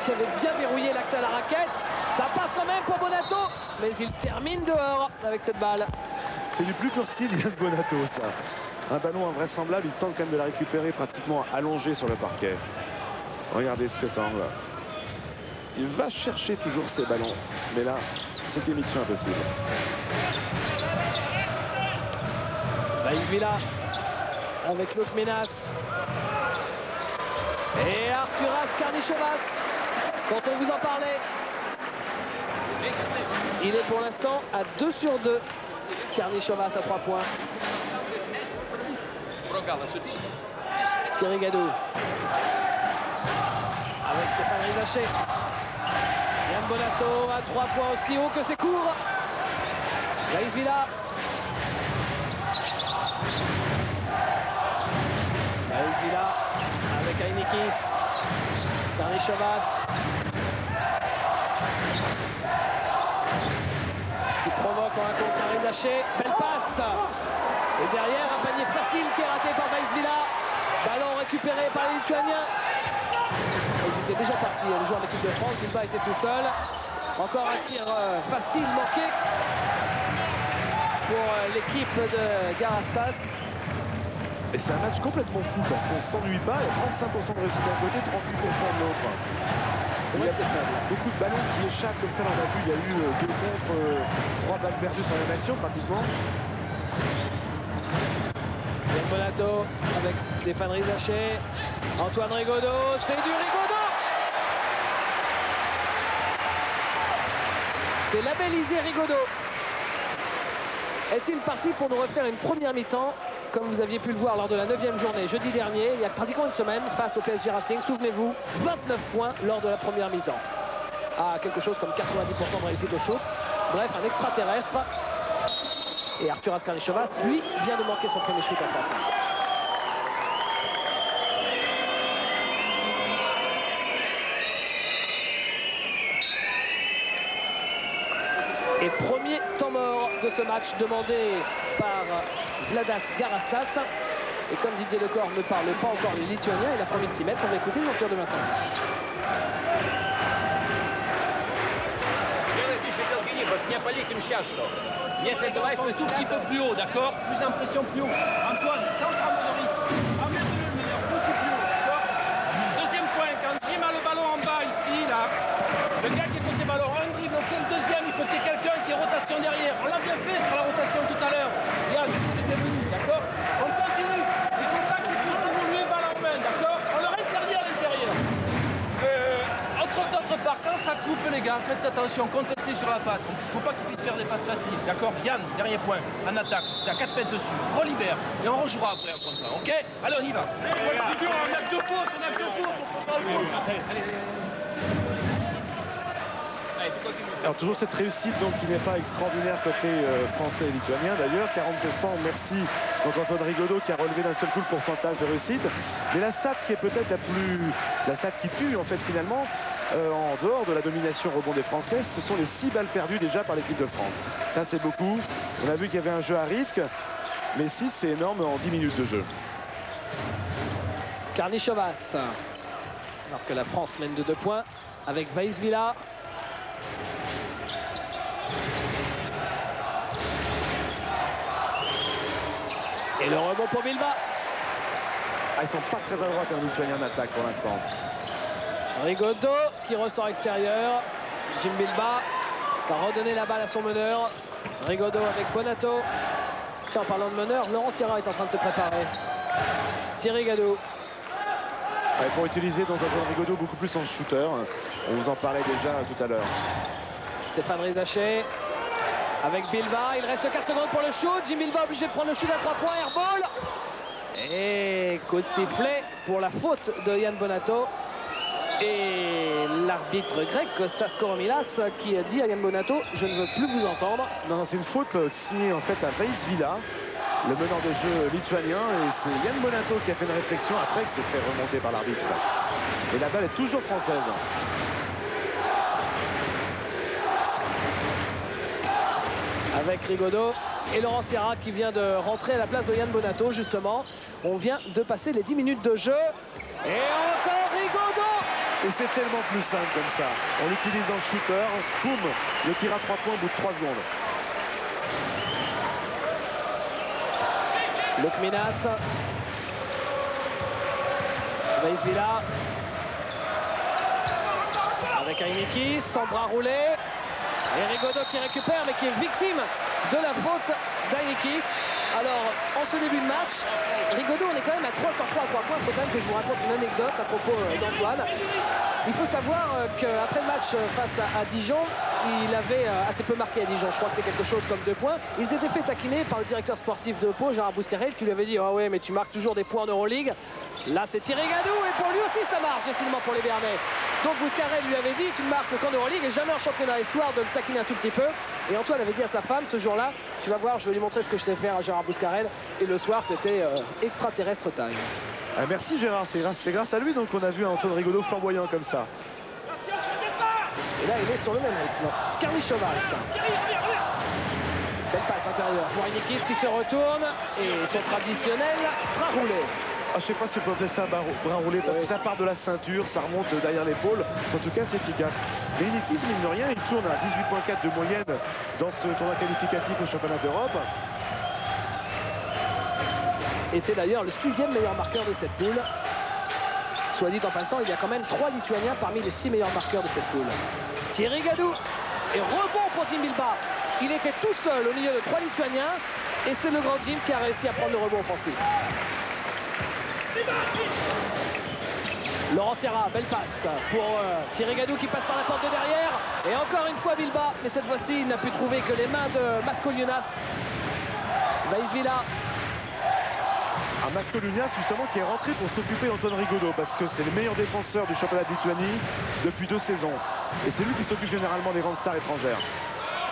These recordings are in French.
qui avait bien verrouillé l'axe à la raquette. Ça passe quand même pour Bonato, mais il termine dehors avec cette balle. C'est du plus pur style Yann Bonato, ça. Un ballon invraisemblable, il tente quand même de la récupérer pratiquement allongé sur le parquet. Regardez cet angle. Il va chercher toujours ses ballons, mais là, c'était mission impossible. Vaisvilla avec Luc Menas. Et Arturas Karnišovas, quand on vous en parlait. Il est pour l'instant à 2 sur 2. Karnišovas à 3 points. Thierry Gadou. Avec Stéphane Rizaché. Yann Bonato à 3 points aussi haut que c'est court. Vaisvilla. Vaisvilla avec Ainikis. Karnišovas. Qui provoque un contre à Rizaché. Belle passe. Et derrière, un panier facile qui est raté par Vaisvilla. Ballon récupéré par les Lituaniens. Ils étaient déjà partis, les joueurs de l'équipe de France. Bilba était tout seul. Encore un tir facile manqué pour l'équipe de Garastas. Et c'est un match complètement fou parce qu'on ne s'ennuie pas. Il y a 35% de réussite d'un côté, 38% de l'autre. C'est vrai que c'est faible. Beaucoup de ballons qui échappent comme ça, on a vu. Il y a eu 2 contre, 3 balles perdues sur la même action pratiquement. Yann Bonato avec Stéphane Rizaché. Antoine Rigaudot, c'est du Rigaudot. C'est labellisé Rigaudot. Est-il parti pour nous refaire une première mi-temps comme vous aviez pu le voir lors de la 9e journée jeudi dernier, il y a pratiquement une semaine, face au PSG Racing. Souvenez-vous, 29 points lors de la première mi-temps. À quelque chose comme 90% de réussite au shoot. Bref, un extraterrestre. Et Arturas Karnišovas, lui, vient de manquer son premier shoot à 3 points. Et premier temps mort de ce match demandé par Vladas Garastas. Et comme Didier Lecor ne parle pas encore les Lituaniens, il a promis de s'y mettre. On va écouter Jean-Pierre de Vincent. Если давай un tout petit peu plus haut, d'accord? Plus d'impression, plus haut. Antoine, sans prendre de risque. Emmène-le le meilleur, beaucoup plus haut, d'accord? Deuxième point, quand Jim a le ballon en bas ici, là, le gars qui est côté ballon, un dribble, ok, le deuxième, il faut qu'il y ait quelqu'un qui ait rotation derrière. On l'a bien fait sur la rotation tout à l'heure. Yann, tu es bienvenu, d'accord? On continue. Il faut pas qu'ils puissent évoluer balle en main, d'accord? On leur interdit à l'intérieur. D'autre part, quand ça coupe, les gars, faites attention, contestez sur la passe. Il ne faut pas qu'ils puissent faire des passes faciles, d'accord? Yann, dernier point, en attaque, si tu as 4 mètres dessus, relibère, et on rejouera après un contre un, ok? Allez, on y va. On a que 2 fautes, on a que 2 fautes, on peut pas le faire. Alors toujours cette réussite donc qui n'est pas extraordinaire côté français et lituanien d'ailleurs, 40%, merci donc Antoine Rigaudot qui a relevé d'un seul coup le pourcentage de réussite. Mais la stat qui est peut-être la stat qui tue en fait finalement, en dehors de la domination rebond des Françaises, ce sont les 6 balles perdues déjà par l'équipe de France. Ça c'est beaucoup, on a vu qu'il y avait un jeu à risque, mais 6 c'est énorme en 10 minutes de jeu. Karnišovas, alors que la France mène de 2 points avec Vaisvilla. Et le rebond pour Bilba. Ah, ils sont pas très adroits quand les Lituaniens en attaque pour l'instant. Rigaudot qui ressort extérieur. Jim Bilba va redonner la balle à son meneur. Rigaudot avec Bonato. Tiens, en parlant de meneur, Laurent Sierra est en train de se préparer. Thierry Gadou. Ouais, pour utiliser donc Antoine Rigaudot beaucoup plus en shooter. On vous en parlait déjà tout à l'heure. Stéphane Rizaché avec Bilba. Il reste 4 secondes pour le shoot. Jim Bilba obligé de prendre le shoot à 3 points. Airball. Et coup de sifflet pour la faute de Yann Bonato. Et l'arbitre grec, Kostas Koromilas, qui a dit à Yann Bonato, je ne veux plus vous entendre. Non, c'est une faute signée en fait à Vaisvilla, le meneur de jeu lituanien. Et c'est Yann Bonato qui a fait une réflexion après que c'est fait remonter par l'arbitre. Et la balle est toujours française. Avec Rigaudot et Laurent Sierra qui vient de rentrer à la place de Yann Bonato, justement. On vient de passer les 10 minutes de jeu. Et encore Rigaudot Et c'est tellement plus simple comme ça. On l'utilise en shooter, boum, le tir à 3 points au bout de 3 secondes. Luc Minas. Vaisvilla. Avec Ainikis, sans bras roulé. Et Rigaudot qui récupère, mais qui est victime de la faute d'Ainikis. Alors, en ce début de match, Rigaudot, on est quand même à 3 sur 3 à 3 points. Il faut quand même que je vous raconte une anecdote à propos d'Antoine. Il faut savoir qu'après le match face à Dijon, il avait assez peu marqué à Dijon. Je crois que c'était quelque chose comme 2 points. Il s'était fait taquiner par le directeur sportif de Pau, Gérard Bouscarel, qui lui avait dit « Ah ouais, mais tu marques toujours des points en Euroleague. » Là, c'est Thierry Gadou, et pour lui aussi, ça marche, décidément, pour les Bernais. Donc Bouscarel lui avait dit « Tu ne marques qu'en Euroleague et jamais en championnat », histoire de le taquiner un tout petit peu. Et Antoine avait dit à sa femme ce jour-là « Tu vas voir, je vais lui montrer ce que je sais faire à Gérard Bouscarel. » Et le soir, c'était extraterrestre taille. Merci Gérard, c'est grâce à lui donc on a vu un Antoine Rigaudot flamboyant comme ça. Et là, il est sur le même rythme. Carly Chevas. Belle passe intérieure pour Ainikis qui se retourne. Et son traditionnel bras roulé. Ah, je sais pas si on peut appeler ça bras roulé parce que ça part de la ceinture, ça remonte derrière l'épaule. En tout cas, c'est efficace. Mais Ainikis, mine de rien, il tourne à 18,4 de moyenne dans ce tournoi qualificatif au championnat d'Europe. Et c'est d'ailleurs le 6e meilleur marqueur de cette poule. Soit dit en passant, il y a quand même 3 Lituaniens parmi les 6 meilleurs marqueurs de cette poule. Thierry Gadou. Et rebond pour Jim Bilbao. Il était tout seul au milieu de 3 Lituaniens. Et c'est le grand Jim qui a réussi à prendre le rebond offensif. Laurent Serra, belle passe pour Thierry Gadou qui passe par la porte de derrière. Et encore une fois Bilbao. Mais cette fois-ci, il n'a pu trouver que les mains de Mascoliunas. Vaisvilla. Mascoliunas justement qui est rentré pour s'occuper d'Antoine Rigaudot parce que c'est le meilleur défenseur du championnat de Lituanie depuis 2 saisons. Et c'est lui qui s'occupe généralement des grandes stars étrangères.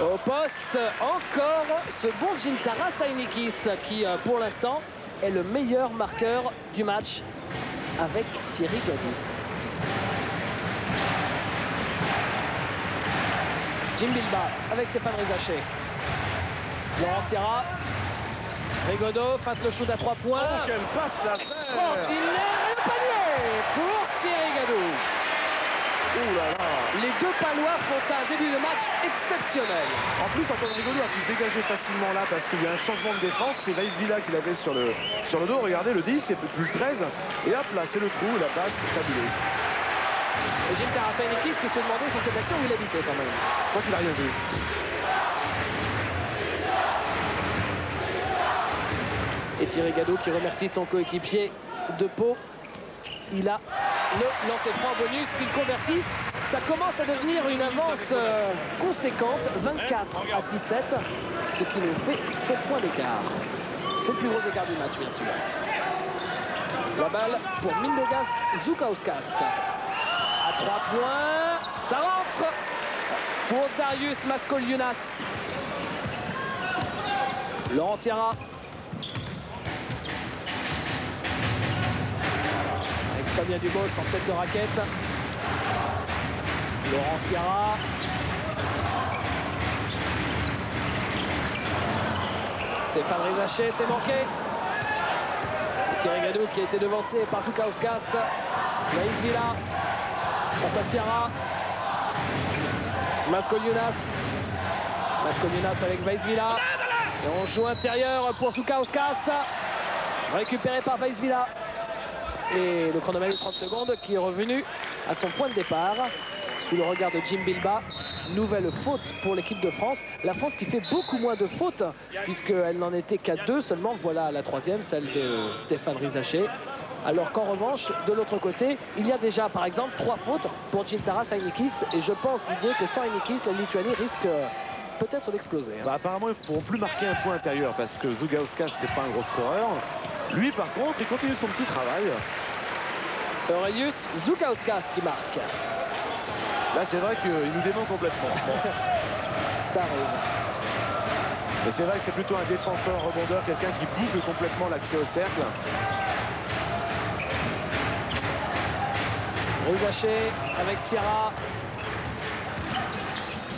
Au poste, encore ce bon Gintaras Ainikis qui pour l'instant est le meilleur marqueur du match avec Thierry Gadou. Jim Bilbao avec Stéphane Rizaché. Laurent Sierra. Rigaudot feinte le shoot à 3 points. Oh, quelle passe la extraordinaire et le panier pour Thierry Gadou. Ouh là là. Les 2 Palois font un début de match exceptionnel. En plus, Antoine Rigaudot a pu se dégager facilement là parce qu'il y a un changement de défense. C'est Vaisvilla qui l'avait sur le dos. Regardez le 10 et plus le 13. Et hop là, c'est le trou, la passe fabuleuse. Et Gilles Tarasainikis qui se demandait sur cette action où il habitait quand même. Je crois qu'il n'a rien vu. Et Thierry Gadou qui remercie son coéquipier de Pau. Il a le lancer franc bonus qu'il convertit. Ça commence à devenir une avance conséquente, 24 à 17, ce qui nous fait 7 points d'écart. C'est le plus gros écart du match, bien sûr. La balle pour Mindaugas Zoukauskas. À 3 points, ça rentre pour Darius Mascoliunas. Laurent Sierra. Fabien Dubos en tête de raquette. Laurent Sierra. Stéphane Rizaché, c'est manqué. Et Thierry Gadou qui a été devancé par Zoukauskas. Vaisvilla face à Sierra. Mascoliunas. Mascoliunas avec Vaisvilla. Et on joue intérieur pour Zoukauskas. Récupéré par Vaisvilla. Et le chronomètre de 30 secondes qui est revenu à son point de départ sous le regard de Jim Bilbao. Nouvelle faute pour l'équipe de France. La France qui fait beaucoup moins de fautes puisqu'elle n'en était qu'à 2 seulement. Voilà la 3e, celle de Stéphane Rizaché. Alors qu'en revanche, de l'autre côté, il y a déjà par exemple 3 fautes pour Gintaras Ainikis. Et je pense, Didier, que sans Ainikis, la Lituanie risque peut-être d'exploser. Bah, apparemment, ils ne pourront plus marquer un point intérieur parce que Zoukauskas, c'est pas un gros scoreur. Lui, par contre, il continue son petit travail. Darius Zoukauskas qui marque. Là, c'est vrai qu'il nous dément complètement. Ça arrive. Mais c'est vrai que c'est plutôt un défenseur rebondeur, quelqu'un qui boucle complètement l'accès au cercle. Rizaché avec Sierra.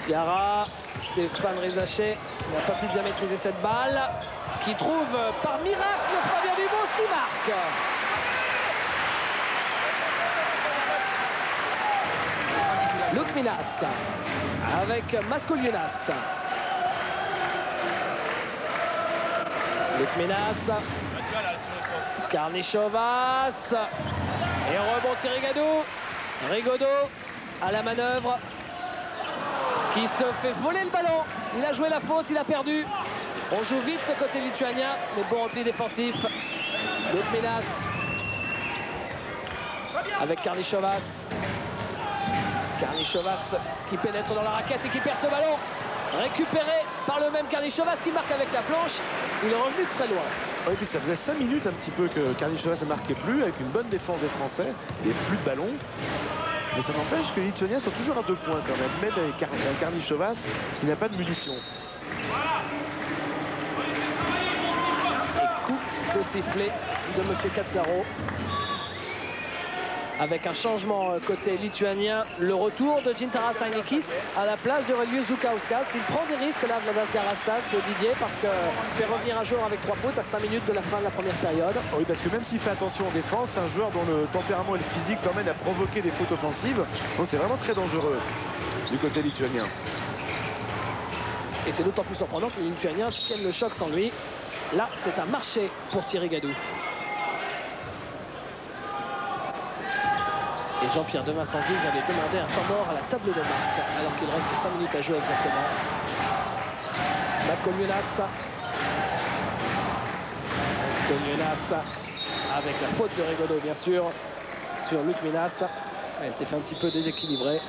Sierra, Stéphane Rizaché n'a pas pu bien maîtriser cette balle. Qui trouve par miracle Fabien Dubos qui marque. Luc Minas avec Mascouliunas. Luc Minas. Karnichovas. Et rebond Rigaudot. Rigaudot à la manœuvre. Qui se fait voler le ballon. Il a joué la faute, il a perdu. On joue vite côté lituanien, mais bon repli défensif. Luc Minas avec Karnichovas. Karnichovas qui pénètre dans la raquette et qui perd ce ballon. Récupéré par le même Karnichovas qui marque avec la planche. Il est revenu de très loin. Et puis ça faisait 5 minutes un petit peu que Karnichovas ne marquait plus, avec une bonne défense des Français et plus de ballon. Mais ça n'empêche que les Lituaniens sont toujours à 2 points quand même avec un Karnichovas qui n'a pas de munitions. Et coup de sifflet de M. Katsaro. Avec un changement côté lituanien, le retour de Gintaras Heinikis à la place d'Aurelius Žukauskas. Il prend des risques là, Vladas Garastas, Didier, parce que fait revenir un joueur avec 3 fautes à 5 minutes de la fin de la première période. Oui, parce que même s'il fait attention en défense, c'est un joueur dont le tempérament et le physique l'emmène à provoquer des fautes offensives. Donc c'est vraiment très dangereux du côté lituanien. Et c'est d'autant plus surprenant que les Lituaniens tiennent le choc sans lui. Là, c'est un marché pour Thierry Gadou. Et Jean-Pierre de Vincenzi vient de demander un temps mort à la table de marque, alors qu'il reste 5 minutes à jouer exactement. Mascouliunas. Mascouliunas avec la faute de Rigaudot, bien sûr, sur Luc Minas. Elle s'est fait un petit peu déséquilibrer.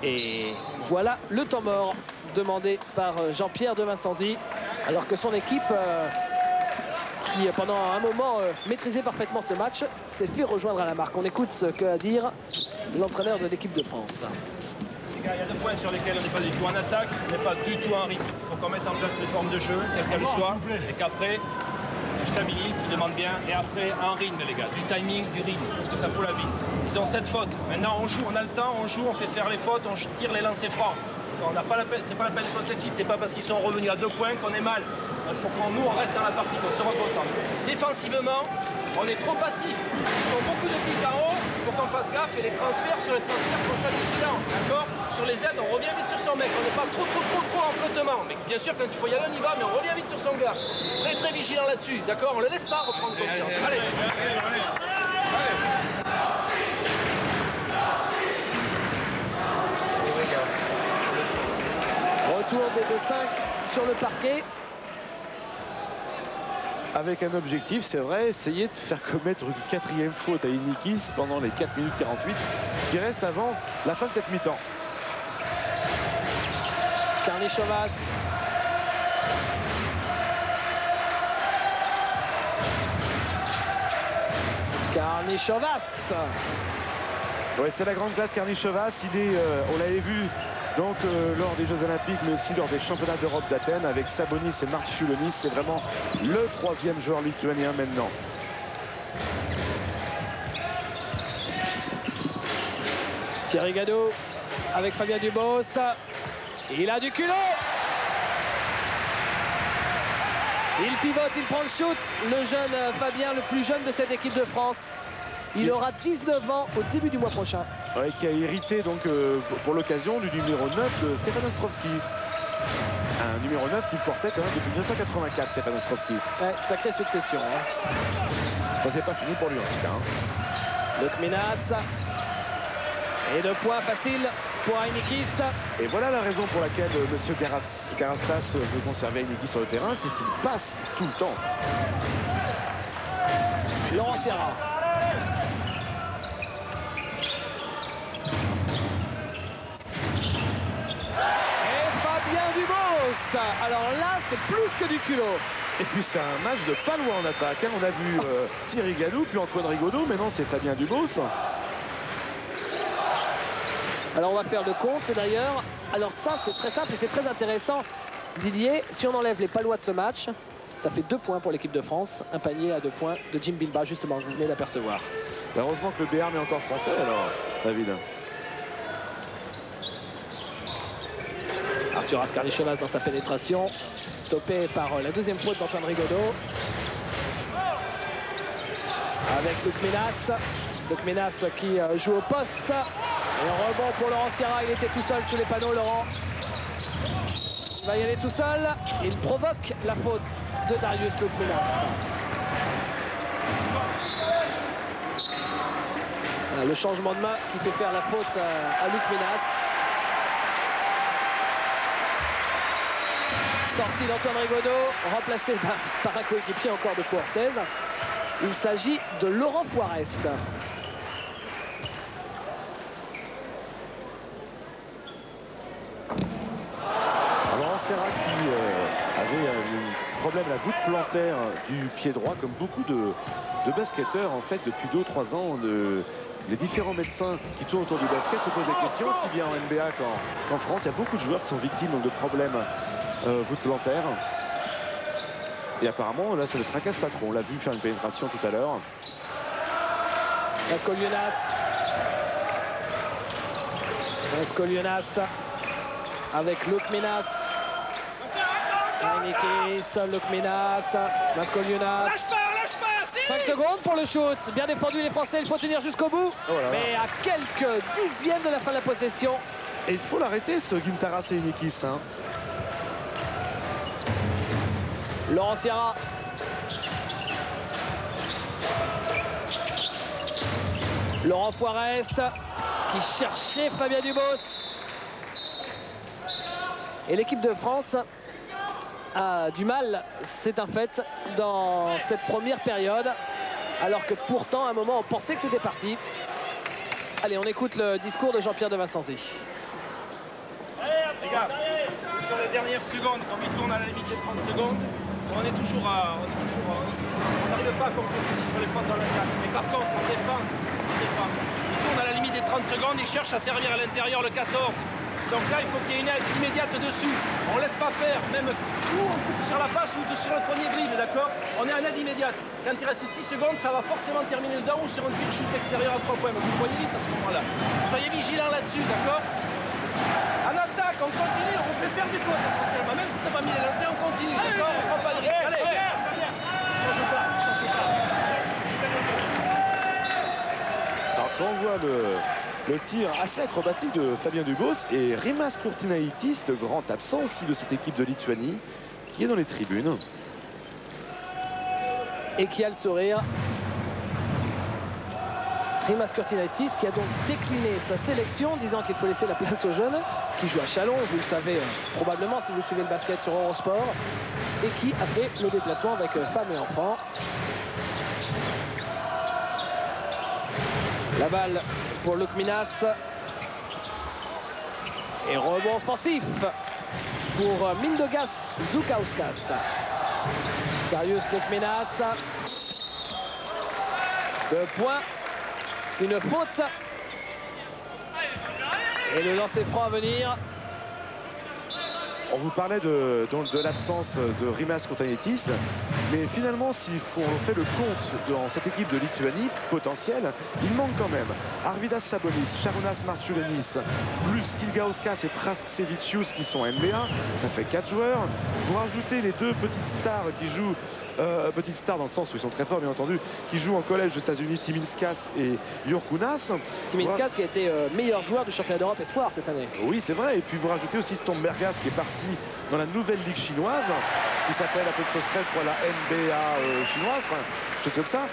Et voilà le temps mort demandé par Jean-Pierre de Vincenzi, alors que son équipe, qui pendant un moment maîtrisait parfaitement ce match, s'est fait rejoindre à la marque. On écoute ce qu'a à dire l'entraîneur de l'équipe de France. Les gars, il y a 2 points sur lesquels on n'est pas du tout en attaque, on n'est pas du tout en rythme. Il faut qu'on mette en place les formes de jeu, quelles qu'elles soient, et qu'après, tu stabilises, tu demandes bien, et après, un rythme, les gars, du timing, du rythme, parce que ça fout la bite. Ils ont 7 fautes. Maintenant, on joue, on a le temps, on joue, on fait faire les fautes, on tire les lancers francs. On n'a pas la peine, c'est pas la peine de faire cette cheat, c'est pas parce qu'ils sont revenus à 2 points qu'on est mal. Il faut qu'on nous on reste dans la partie, qu'on se reconcentre. Défensivement, on est trop passif. Ils font beaucoup de pics en haut, il faut qu'on fasse gaffe et les transferts, sur les transferts, qu'on soit vigilant, d'accord? Sur les aides, on revient vite sur son mec, on n'est pas trop en flottement. Mais bien sûr, quand il faut y aller, on y va, mais on revient vite sur son gars. Très vigilant là-dessus, d'accord? On le laisse pas reprendre confiance. Allez. Retour des 2-5 sur le parquet. Avec un objectif, c'est vrai, essayer de faire commettre une 4e faute à Heinikis pendant les 4 minutes 48 qui restent avant la fin de cette mi-temps. Karnichovas. Karnichovas. Ouais, c'est la grande classe Karnichovas. Il est, on l'avait vu donc lors des Jeux Olympiques, mais aussi lors des Championnats d'Europe d'Athènes avec Sabonis et Marčiulionis. C'est vraiment le 3e joueur lituanien maintenant. Thierry Gadou avec Fabien Dubos. Il a du culot. Il pivote, il prend le shoot. Le jeune Fabien, le plus jeune de cette équipe de France. Il aura 19 ans au début du mois prochain. Ouais, qui a hérité donc pour l'occasion du numéro 9 de Stefan Ostrovski. Un numéro 9 qu'il portait quand même depuis 1984, Stefan Ostrovski. Ouais, sacrée succession. Hein. Bon, c'est pas fini pour lui en tout cas. Hein. Luc Minas. Et 2 points faciles pour Heinikis. Et voilà la raison pour laquelle M. Garastas veut conserver Heinikis sur le terrain, c'est qu'il passe tout le temps. Laurent Serra. Alors là, c'est plus que du culot. Et puis c'est un match de pas loin en attaque. Hein. On a vu Thierry Gadou, puis Antoine Rigaudot. Maintenant, c'est Fabien Dubos. Alors on va faire le compte d'ailleurs. Alors ça, c'est très simple et c'est très intéressant. Didier, si on enlève les Palois de ce match, ça fait 2 points pour l'équipe de France. Un panier à 2 points de Jim Bilba, justement, vous venez d'apercevoir. Heureusement que le Béarn est encore français, alors, David. Arturas Karnichovas dans sa pénétration, stoppé par la 2e faute d'Antoine Rigaudot. Avec Luc Minas. Luc Minas qui joue au poste. Et un rebond pour Laurent Sierra, il était tout seul sous les panneaux, Laurent. Il va y aller tout seul. Il provoque la faute de Darius Lukminas. Le changement de main qui fait faire la faute à Lukminas. Sortie d'Antoine Rigaudot, remplacé par un coéquipier encore de Orthez. Il s'agit de Laurent Forest. Laurent Sierra qui avait un problème à la voûte plantaire du pied droit, comme beaucoup de basketteurs en fait depuis 2 ou 3 ans. Les différents médecins qui tournent autour du basket se posent des questions, aussi bien en NBA qu'en France. Il y a beaucoup de joueurs qui sont victimes donc, de problèmes voûte plantaire. Et apparemment, là, ça ne tracasse pas trop. On l'a vu faire une pénétration tout à l'heure. Mascolionas avec Lukminas. Heinikis, Lukminas, Mascolionas. 5 secondes pour le shoot. Bien défendu les Français, il faut tenir jusqu'au bout. Oh là là. Mais à quelques dixièmes de la fin de la possession. Et il faut l'arrêter, ce Gintaras Heinikis. Hein. Laurent Sierra. Laurent Forest qui cherchait Fabien Dubos. Et l'équipe de France a du mal, c'est un fait, dans cette première période. Alors que pourtant, à un moment, on pensait que c'était parti. Allez, on écoute le discours de Jean-Pierre de Vincenzi. Les gars, sur les dernières secondes, quand il tourne à la limite des 30 secondes, on n'arrive pas à concrétiser sur les fautes dans l'attaque. Mais par contre, en défense, il tourne à la limite des 30 secondes, il cherche à servir à l'intérieur le 14. Donc là, il faut qu'il y ait une aide immédiate dessus. On ne laisse pas faire, même ou on coupe sur la face ou sur le premier dribble, d'accord? On est en aide immédiate. Quand il reste 6 secondes, ça va forcément terminer dedans ou sur un tir shoot extérieur à 3 points. Donc vous voyez vite à ce moment-là. Soyez vigilants là-dessus, d'accord? En attaque, on continue, on fait faire des fautes essentiellement. Même si tu n'as pas mis les lancers, on continue, d'accord? On ne prend pas de risque. Allez, changez pas, changez pas. Alors quand on voit le tir assez acrobatique de Fabien Dubos et Rimas Kurtinaitis, le grand absent aussi de cette équipe de Lituanie, qui est dans les tribunes. Et qui a le sourire. Rimas Kurtinaitis qui a donc décliné sa sélection, disant qu'il faut laisser la place aux jeunes, qui jouent à Chalon, vous le savez probablement si vous suivez le basket sur Eurosport, et qui a fait le déplacement avec femmes et enfants. La balle pour Lukminas. Et rebond offensif pour Mindogas Zoukauskas. Darius Lukminas. 2 points. Une faute. Et le lancer franc à venir. On vous parlait de l'absence de Rimas Kurtinaitis, mais finalement, si on fait le compte dans cette équipe de Lituanie potentielle, il manque quand même Arvydas Sabonis, Šarūnas Marčiulionis, plus Ilgauskas et Prasksevičius qui sont NBA. Ça fait 4 joueurs. Pour ajouter les 2 petites stars qui jouent, petites stars dans le sens où ils sont très forts, bien entendu, qui jouent en collège aux États-Unis, Timinskas et Jurkunas. Timinskas qui a été meilleur joueur du championnat d'Europe Espoir cette année. Oui, c'est vrai. Et puis vous rajoutez aussi Stombergas qui est parti dans la nouvelle ligue chinoise qui s'appelle à peu de choses près, je crois, la NBA chinoise, enfin, chose comme ça.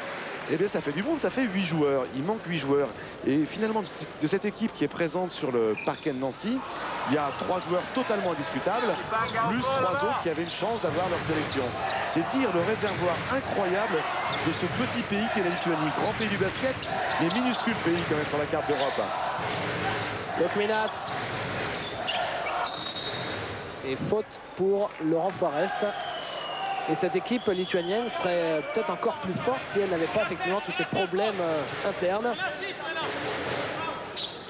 Et bien ça fait du monde, ça fait 8 joueurs. Il manque 8 joueurs. Et finalement, de cette équipe qui est présente sur le parquet de Nancy, il y a 3 joueurs totalement indiscutables, plus 3 autres qui avaient une chance d'avoir leur sélection. C'est dire le réservoir incroyable de ce petit pays qu'est la Lituanie. Grand pays du basket, mais minuscule pays quand même sur la carte d'Europe. Lukminas. Et faute pour Laurent Forest. Et cette équipe lituanienne serait peut-être encore plus forte si elle n'avait pas effectivement tous ces problèmes internes.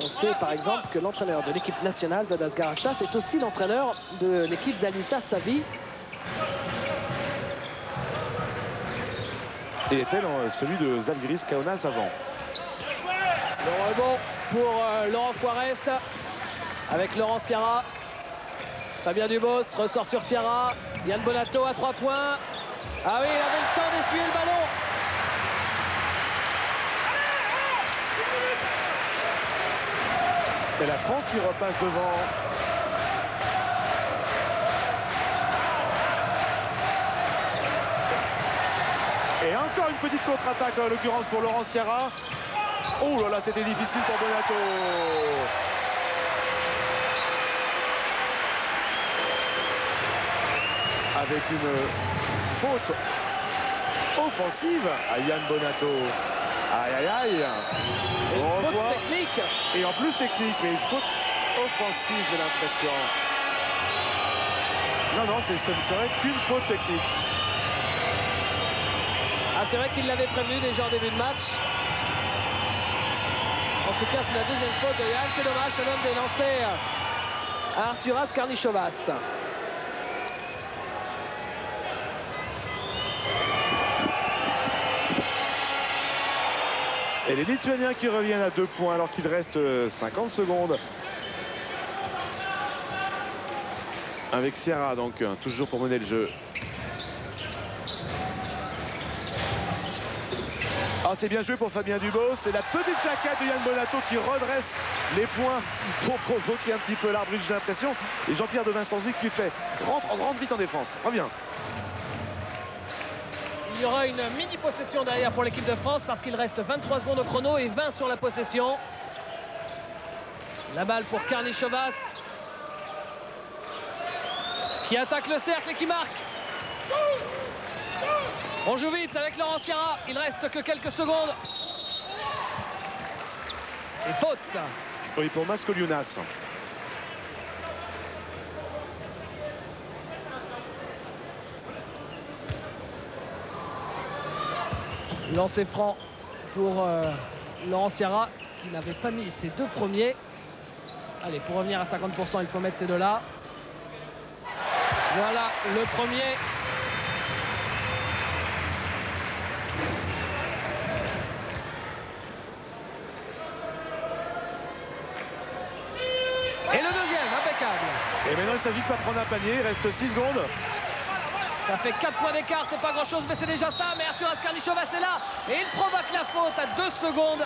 On sait par exemple que l'entraîneur de l'équipe nationale, Vadas Garastas, est aussi l'entraîneur de l'équipe d'Anita Savi. Et était celui de Zalgiris Kaunas avant. Le rebond pour Laurent Forest avec Laurent Sierra. Fabien Dubos ressort sur Sierra. Yann Bonato à 3 points. Ah oui, il avait le temps d'essuyer le ballon. Et la France qui repasse devant. Et encore une petite contre-attaque en l'occurrence pour Laurent Sierra. Oh là là, c'était difficile pour Bonato. Avec une faute offensive à Yann Bonato. Aïe aïe aïe. On Faute voit. technique. Et en plus technique, mais une faute offensive, j'ai l'impression. Non, ce ne serait qu'une faute technique. Ah, c'est vrai qu'il l'avait prévenu déjà en début de match. En tout cas, c'est la deuxième faute de Yann. C'est dommage, ça donne des lancers à Arturas Karnišovas. Et les Lituaniens qui reviennent à 2 points alors qu'il reste 50 secondes. Avec Sierra, donc, toujours pour mener le jeu. Ah, c'est bien joué pour Fabien Dubos. C'est la petite claquette de Yann Bonato qui redresse les points pour provoquer un petit peu l'arbitre, j'ai l'impression. Et Jean-Pierre de Vincenzi qui fait rentre vite en défense. Reviens. Il y aura une mini possession derrière pour l'équipe de France parce qu'il reste 23 secondes au chrono et 20 sur la possession. La balle pour Karnišovas qui attaque le cercle et qui marque. On joue vite avec Laurent Sierra. Il reste que quelques secondes. Et faute. Oui, pour Mascoliunas. Lancer franc pour Laurent Sierra qui n'avait pas mis ses 2 premiers. Allez, pour revenir à 50%, il faut mettre ces 2-là. Voilà le premier. Et le deuxième, impeccable. Et maintenant, il ne s'agit pas de prendre un panier. Il reste 6 secondes. Ça fait 4 points d'écart, c'est pas grand chose, mais c'est déjà ça. Mais Arturas Karnišovas est là et il provoque la faute à 2 secondes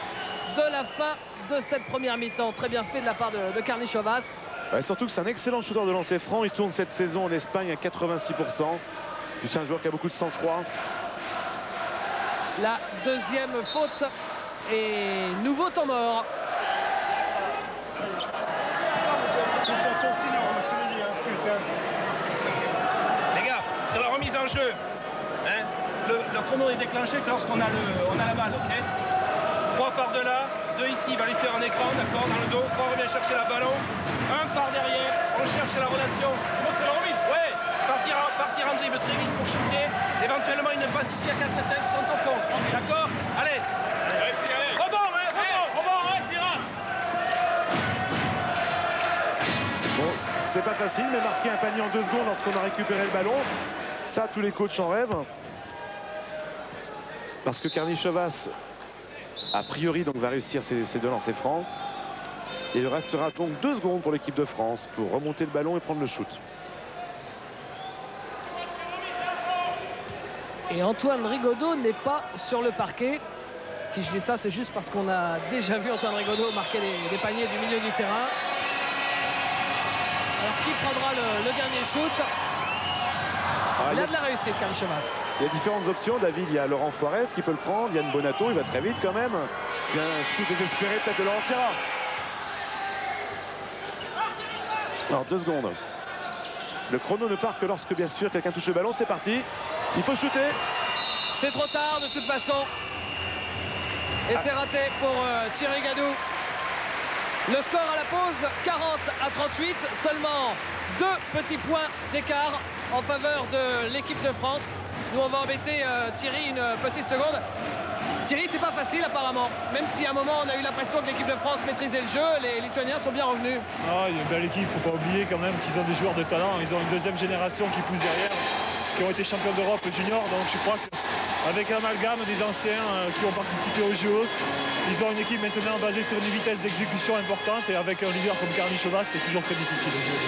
de la fin de cette première mi-temps. Très bien fait de la part de Karnišovas. Ouais, surtout que c'est un excellent shooter de lancer franc. Il tourne cette saison en Espagne à 86%. Puis c'est un joueur qui a beaucoup de sang-froid. La deuxième faute et nouveau temps mort. Les gars, c'est la remise en jeu. Hein, le chrono est déclenché lorsqu'on a, on a la balle, ok. 3 par de là, 2 ici, il va lui faire un écran, d'accord, dans le dos. 3 revient chercher la ballon, 1 par derrière, on cherche la relation. Montre la remise, ouais. Partir en dribble très vite pour shooter. Éventuellement une passe ici à 4 et 5 qui sont au fond. D'accord. Allez. Rebond, Sierra. Bon, c'est pas facile, mais marquer un panier en 2 secondes lorsqu'on a récupéré le ballon, ça, tous les coachs en rêvent. Parce que Karnišovas, a priori, donc, va réussir ses 2 lancers francs. Et il restera donc 2 secondes pour l'équipe de France pour remonter le ballon et prendre le shoot. Et Antoine Rigaudot n'est pas sur le parquet. Si je dis ça, c'est juste parce qu'on a déjà vu Antoine Rigaudot marquer des paniers du milieu du terrain. Alors qui prendra le dernier shoot? Il a de la réussite, Karnišovas. Il y a différentes options. David, il y a Laurent Foirez qui peut le prendre. Yann Bonato, il va très vite quand même. Il y a un shoot désespéré peut-être de Laurent Sierra. Alors 2 secondes. Le chrono ne part que lorsque, bien sûr, quelqu'un touche le ballon. C'est parti. Il faut shooter. C'est trop tard de toute façon. Et c'est raté pour Thierry Gadou. Le score à la pause, 40-38. Seulement 2 petits points d'écart en faveur de l'équipe de France. Nous, on va embêter Thierry une petite seconde. Thierry, c'est pas facile apparemment. Même si à un moment, on a eu l'impression que l'équipe de France maîtrisait le jeu, les Lituaniens sont bien revenus. Ah, il y a une belle équipe, il ne faut pas oublier quand même qu'ils ont des joueurs de talent. Ils ont une deuxième génération qui pousse derrière, qui ont été champions d'Europe junior. Donc je crois qu'avec l'amalgame des anciens qui ont participé aux Jeux, ils ont une équipe maintenant basée sur une vitesse d'exécution importante. Et avec un leader comme Karnišovas, c'est toujours très difficile de jouer.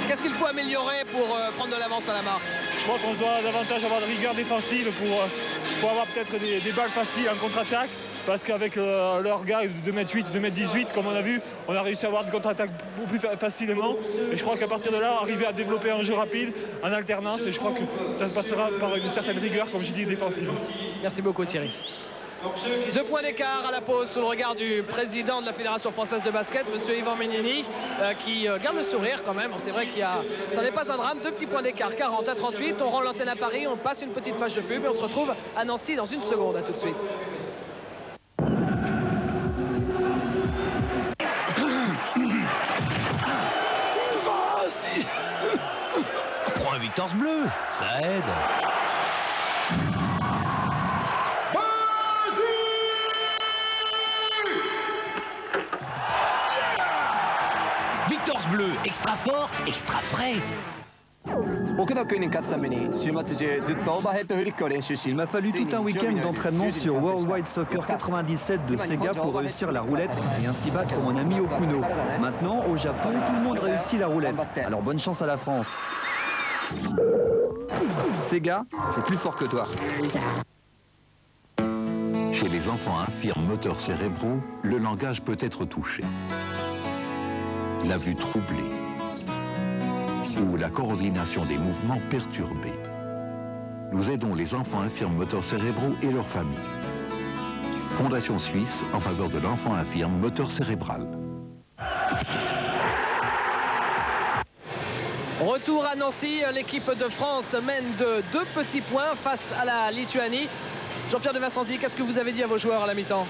Qu'est-ce qu'il faut améliorer pour prendre de l'avance à la marque? Je crois qu'on doit davantage avoir de rigueur défensive pour avoir peut-être des balles faciles en contre-attaque. parce qu'avec leur gars de 2m8, 2m18, comme on a vu, on a réussi à avoir des contre-attaques beaucoup plus facilement. Et je crois qu'à partir de là, arriver à développer un jeu rapide en alternance, et je crois que ça passera par une certaine rigueur, comme j'ai dit, défensive. Merci beaucoup Thierry. 2 points d'écart à la pause sous le regard du président de la Fédération française de basket, monsieur Yvan Ménini, qui garde le sourire quand même. C'est vrai ça n'est pas un drame. 2 petits points d'écart, 40 à 38. On rend l'antenne à Paris, on passe une petite page de pub et on se retrouve à Nancy dans une seconde. À tout de suite. Prends un Victor's bleu, ça aide. Victor's bleu, extra fort, extra frais. Il m'a fallu tout un week-end d'entraînement sur Worldwide Soccer 97 de Sega pour réussir la roulette et ainsi battre mon ami Okuno. Maintenant, au Japon, tout le monde réussit la roulette. Alors bonne chance à la France. Sega, c'est plus fort que toi. Chez les enfants infirmes moteurs cérébraux, le langage peut être touché. La vue troublée ou la coordination des mouvements perturbée. Nous aidons les enfants infirmes moteurs cérébraux et leurs familles. Fondation Suisse en faveur de l'enfant infirme moteur cérébral. Retour à Nancy, l'équipe de France mène de 2 petits points face à la Lituanie. Jean-Pierre de Vincenzi, qu'est-ce que vous avez dit à vos joueurs à la mi-temps?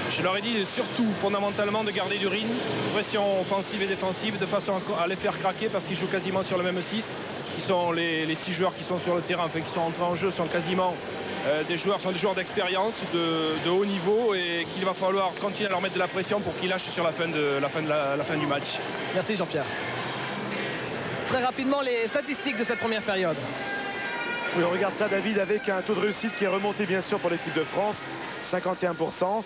Je leur ai dit surtout fondamentalement de garder du rythme, pression offensive et défensive, de façon à les faire craquer parce qu'ils jouent quasiment sur le même 6. Ils sont les 6 joueurs qui sont sur le terrain, enfin qui sont entrés en jeu, sont quasiment des joueurs d'expérience, de haut niveau, et qu'il va falloir continuer à leur mettre de la pression pour qu'ils lâchent sur la fin du match. Merci Jean-Pierre. Très rapidement les statistiques de cette première période. Oui, on regarde ça, David, avec un taux de réussite qui est remonté bien sûr pour l'équipe de France, 51%.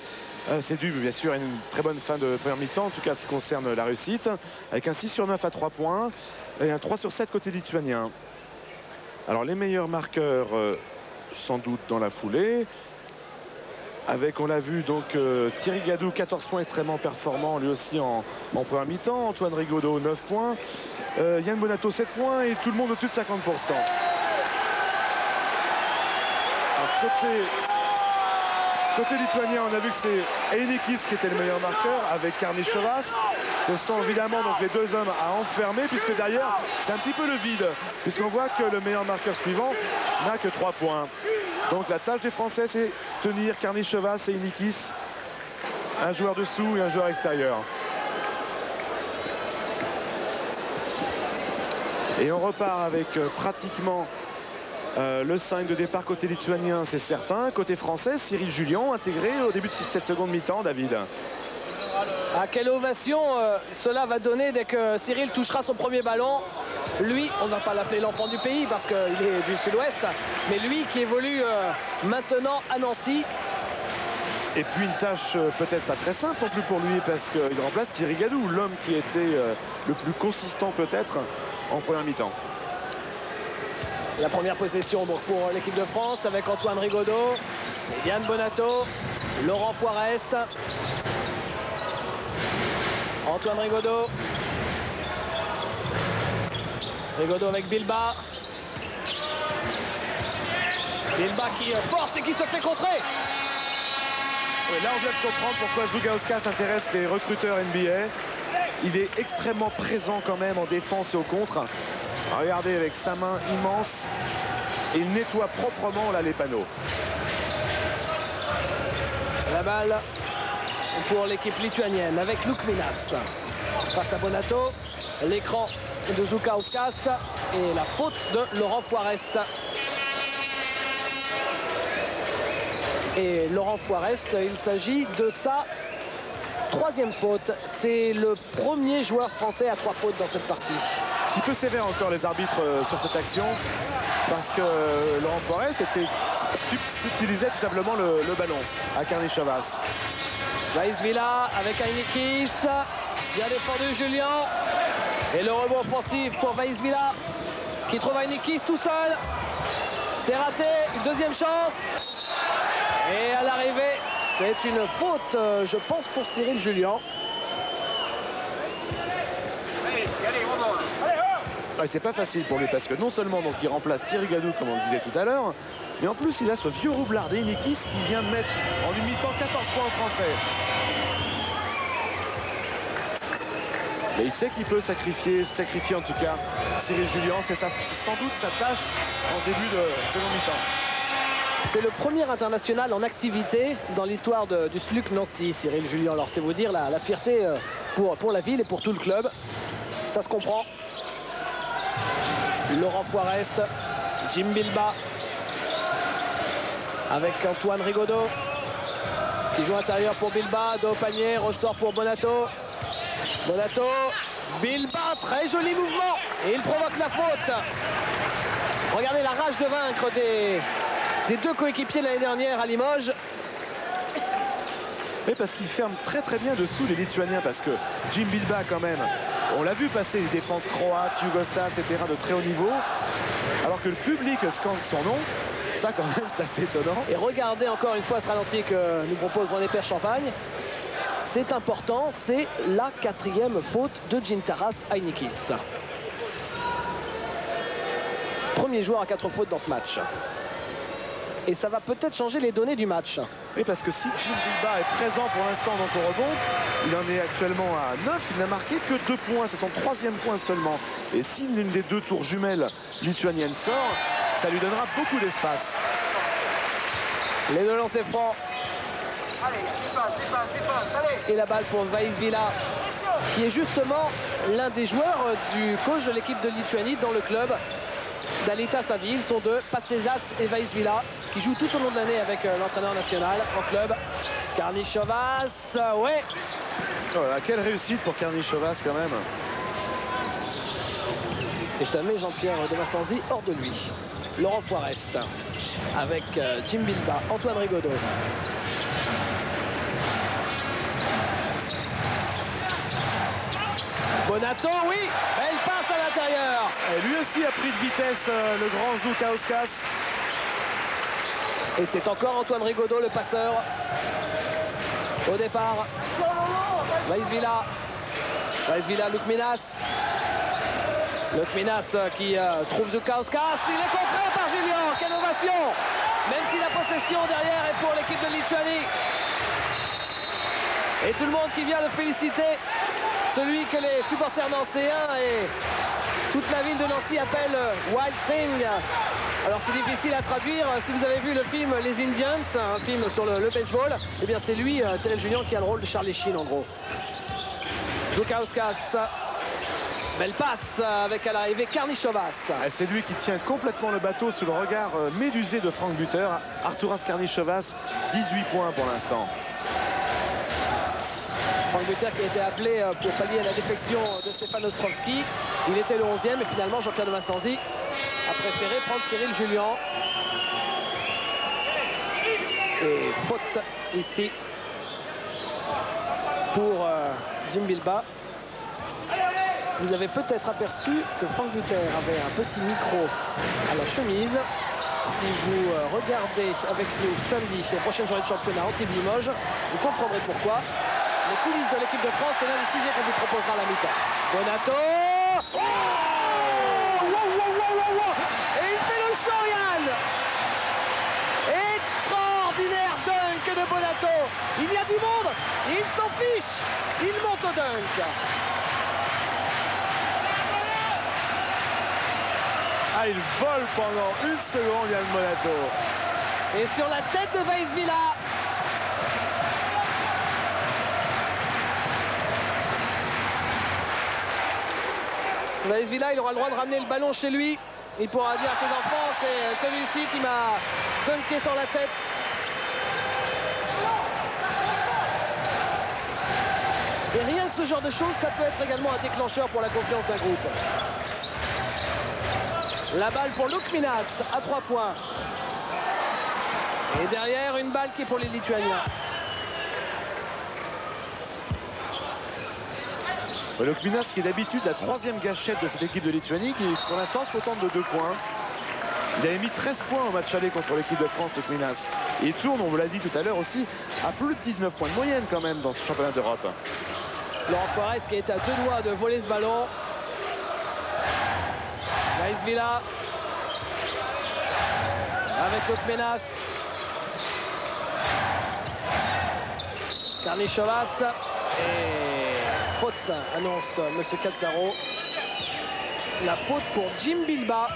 C'est dû bien sûr à une très bonne fin de première mi-temps, en tout cas ce qui concerne la réussite, avec un 6 sur 9 à 3 points et un 3 sur 7 côté lituanien. Alors les meilleurs marqueurs sans doute dans la foulée, avec, on l'a vu, donc Thierry Gadou, 14 points, extrêmement performant lui aussi en première mi-temps. Antoine Rigaudot, 9 points. Yann Bonato, 7 points, et tout le monde au-dessus de 50%. Alors, côté lituanien, on a vu que c'est Einikis qui était le meilleur marqueur avec Karnišovas. Ce sont évidemment donc les 2 hommes à enfermer, puisque derrière c'est un petit peu le vide, puisqu'on voit que le meilleur marqueur suivant n'a que 3 points. Donc la tâche des Français, c'est tenir Karnišovas et Einikis, un joueur dessous et un joueur extérieur. Et on repart avec pratiquement le 5 de départ côté lituanien, c'est certain. Côté français, Cyril Julien intégré au début de cette seconde mi-temps, David. À quelle ovation cela va donner dès que Cyril touchera son premier ballon. Lui, on ne va pas l'appeler l'enfant du pays parce qu'il est du sud-ouest, mais lui qui évolue maintenant à Nancy. Et puis une tâche peut-être pas très simple non plus pour lui, parce qu'il remplace Thierry Gadou, l'homme qui était le plus consistant peut-être en première mi-temps. La première possession donc pour l'équipe de France avec Antoine Rigaudot, Yann Bonato, Laurent Foirest. Antoine Rigaudot. Rigaudot avec Bilba. Bilba qui force et qui se fait contrer. Oui, là on vient de comprendre pourquoi Zougaoska s'intéresse les recruteurs NBA. Il est extrêmement présent quand même en défense et au contre. Regardez avec sa main immense. Et il nettoie proprement là les panneaux. La balle pour l'équipe lituanienne avec Lukminas. Face à Bonato. L'écran de Zoukauskas et la faute de Laurent Foirest. Et Laurent Foirest, il s'agit de sa 3e faute. C'est le premier joueur français à 3 fautes dans cette partie. Un petit peu sévère encore les arbitres sur cette action, parce que Laurent Foirest subtilisait tout simplement le ballon à Karnišovas. Vaisvila avec Einikis. Bien défendu Julien. Et le rebond offensif pour Vaisvila qui trouve Einikis tout seul. C'est raté. Une 2e chance. Et à l'arrivée, C'est une faute, je pense, pour Cyril Julien. Ouais, c'est pas facile pour lui parce que non seulement donc, il remplace Thierry Gadou comme on le disait tout à l'heure, mais en plus il a ce vieux roublard d'Einikis qui vient de mettre en lui mi-temps 14 points en français. Mais il sait qu'il peut sacrifier en tout cas Cyril Julien. C'est sans doute sa tâche en début de saison mi-temps. C'est le premier international en activité dans l'histoire du SLUC Nancy, Cyril Julien. Alors c'est vous dire la fierté pour la ville et pour tout le club. Ça se comprend. Laurent Forest, Jim Bilbao avec Antoine Rigaudot qui joue intérieur pour Bilbao, dos au panier, ressort pour Bonato. Bonato, Bilbao, très joli mouvement et il provoque la faute. Regardez la rage de vaincre des deux coéquipiers l'année dernière à Limoges. Mais parce qu'il ferme très bien dessous les Lituaniens, parce que Jim Bilbao quand même, on l'a vu passer les défenses croates, yougoslaves, etc. de très haut niveau, alors que le public scande son nom. Ça quand même c'est assez étonnant. Et regardez encore une fois ce ralenti que nous propose René Père Champagne. C'est important, c'est la 4e faute de Gintaras Einikis. Premier joueur à 4 fautes dans ce match. Et ça va peut-être changer les données du match. Oui, parce que si Jim Bilbao est présent pour l'instant donc au rebond, il en est actuellement à 9, il n'a marqué que 2 points, c'est son 3e point seulement. Et si l'une des 2 tours jumelles lituaniennes sort, ça lui donnera beaucoup d'espace. Les deux lancers francs. Et la balle pour Vaisvila, qui est justement l'un des joueurs du coach de l'équipe de Lituanie dans le club d'Alita Savi. Ils sont deux, Patsezas et Vaisvila, qui jouent tout au long de l'année avec l'entraîneur national en club. Karnichovas, ouais. Oh là, quelle réussite pour Karnichovas quand même. Et ça met Jean-Pierre de Massanzi hors de lui. Laurent Forest avec Jim Bilbao, Antoine Rigaudot. Bonato, oui, elle passe à l'intérieur. Et lui aussi a pris de vitesse le grand Zoukauskas. Et c'est encore Antoine Rigaudot, le passeur. Au départ, Vaisvila. Vaisvila, Lukminas. Lukminas qui trouve Zoukauskas. Il est contré par Julien. Quelle ovation! Même si la possession derrière est pour l'équipe de Lituanie. Et tout le monde qui vient le féliciter. Celui que les supporters nancéens et toute la ville de Nancy appelle Wild Thing. Alors c'est difficile à traduire. Si vous avez vu le film Les Indians, un film sur le baseball, eh bien c'est lui, Cyril Julien, qui a le rôle de Charlie Sheen en gros. Zoukauskas. Belle passe avec à l'arrivée Karnichovas. C'est lui qui tient complètement le bateau sous le regard médusé de Franck Buter. Arturas Karnichovas, 18 points pour l'instant. Franck Buter qui a été appelé pour pallier à la défection de Stéphane Ostrovski. Il était le 11e et finalement Jean-Pierre de Massanzi a préféré prendre Cyril Julien. Et faute ici pour Jim Bilbao. Vous avez peut-être aperçu que Franck Buter avait un petit micro à la chemise. Si vous regardez avec nous samedi, c'est la prochaine journée de championnat anti-Limoges, vous comprendrez pourquoi. Les coulisses de l'équipe de France, c'est l'un des sujets qu'on vous proposera à la mi-temps. Bonato. Oh, et il fait le show, Yann. Extraordinaire dunk de Bonato. Il y a du monde, il s'en fiche. Il monte au dunk. Ah, il vole pendant une seconde, Yann Bonato. Et sur la tête de Vaisvila. Vaisvila, il aura le droit de ramener le ballon chez lui. Il pourra dire à ses enfants, c'est celui-ci qui m'a dunké sur la tête. Et rien que ce genre de choses, ça peut être également un déclencheur pour la confiance d'un groupe. La balle pour Lukminas à 3 points. Et derrière, une balle qui est pour les Lituaniens. Lukminas qui est d'habitude la 3e gâchette de cette équipe de Lituanie qui pour l'instant se contente de 2 points. Il avait mis 13 points au match aller contre l'équipe de France, Lukminas. Et il tourne, on vous l'a dit tout à l'heure aussi, à plus de 19 points de moyenne quand même dans ce championnat d'Europe. Laurent Forest qui est à 2 doigts de voler ce ballon. Naïs Villa avec Lukminas. Karnichovas et faute, annonce Monsieur Cazzaro. La faute pour Jim Bilbao.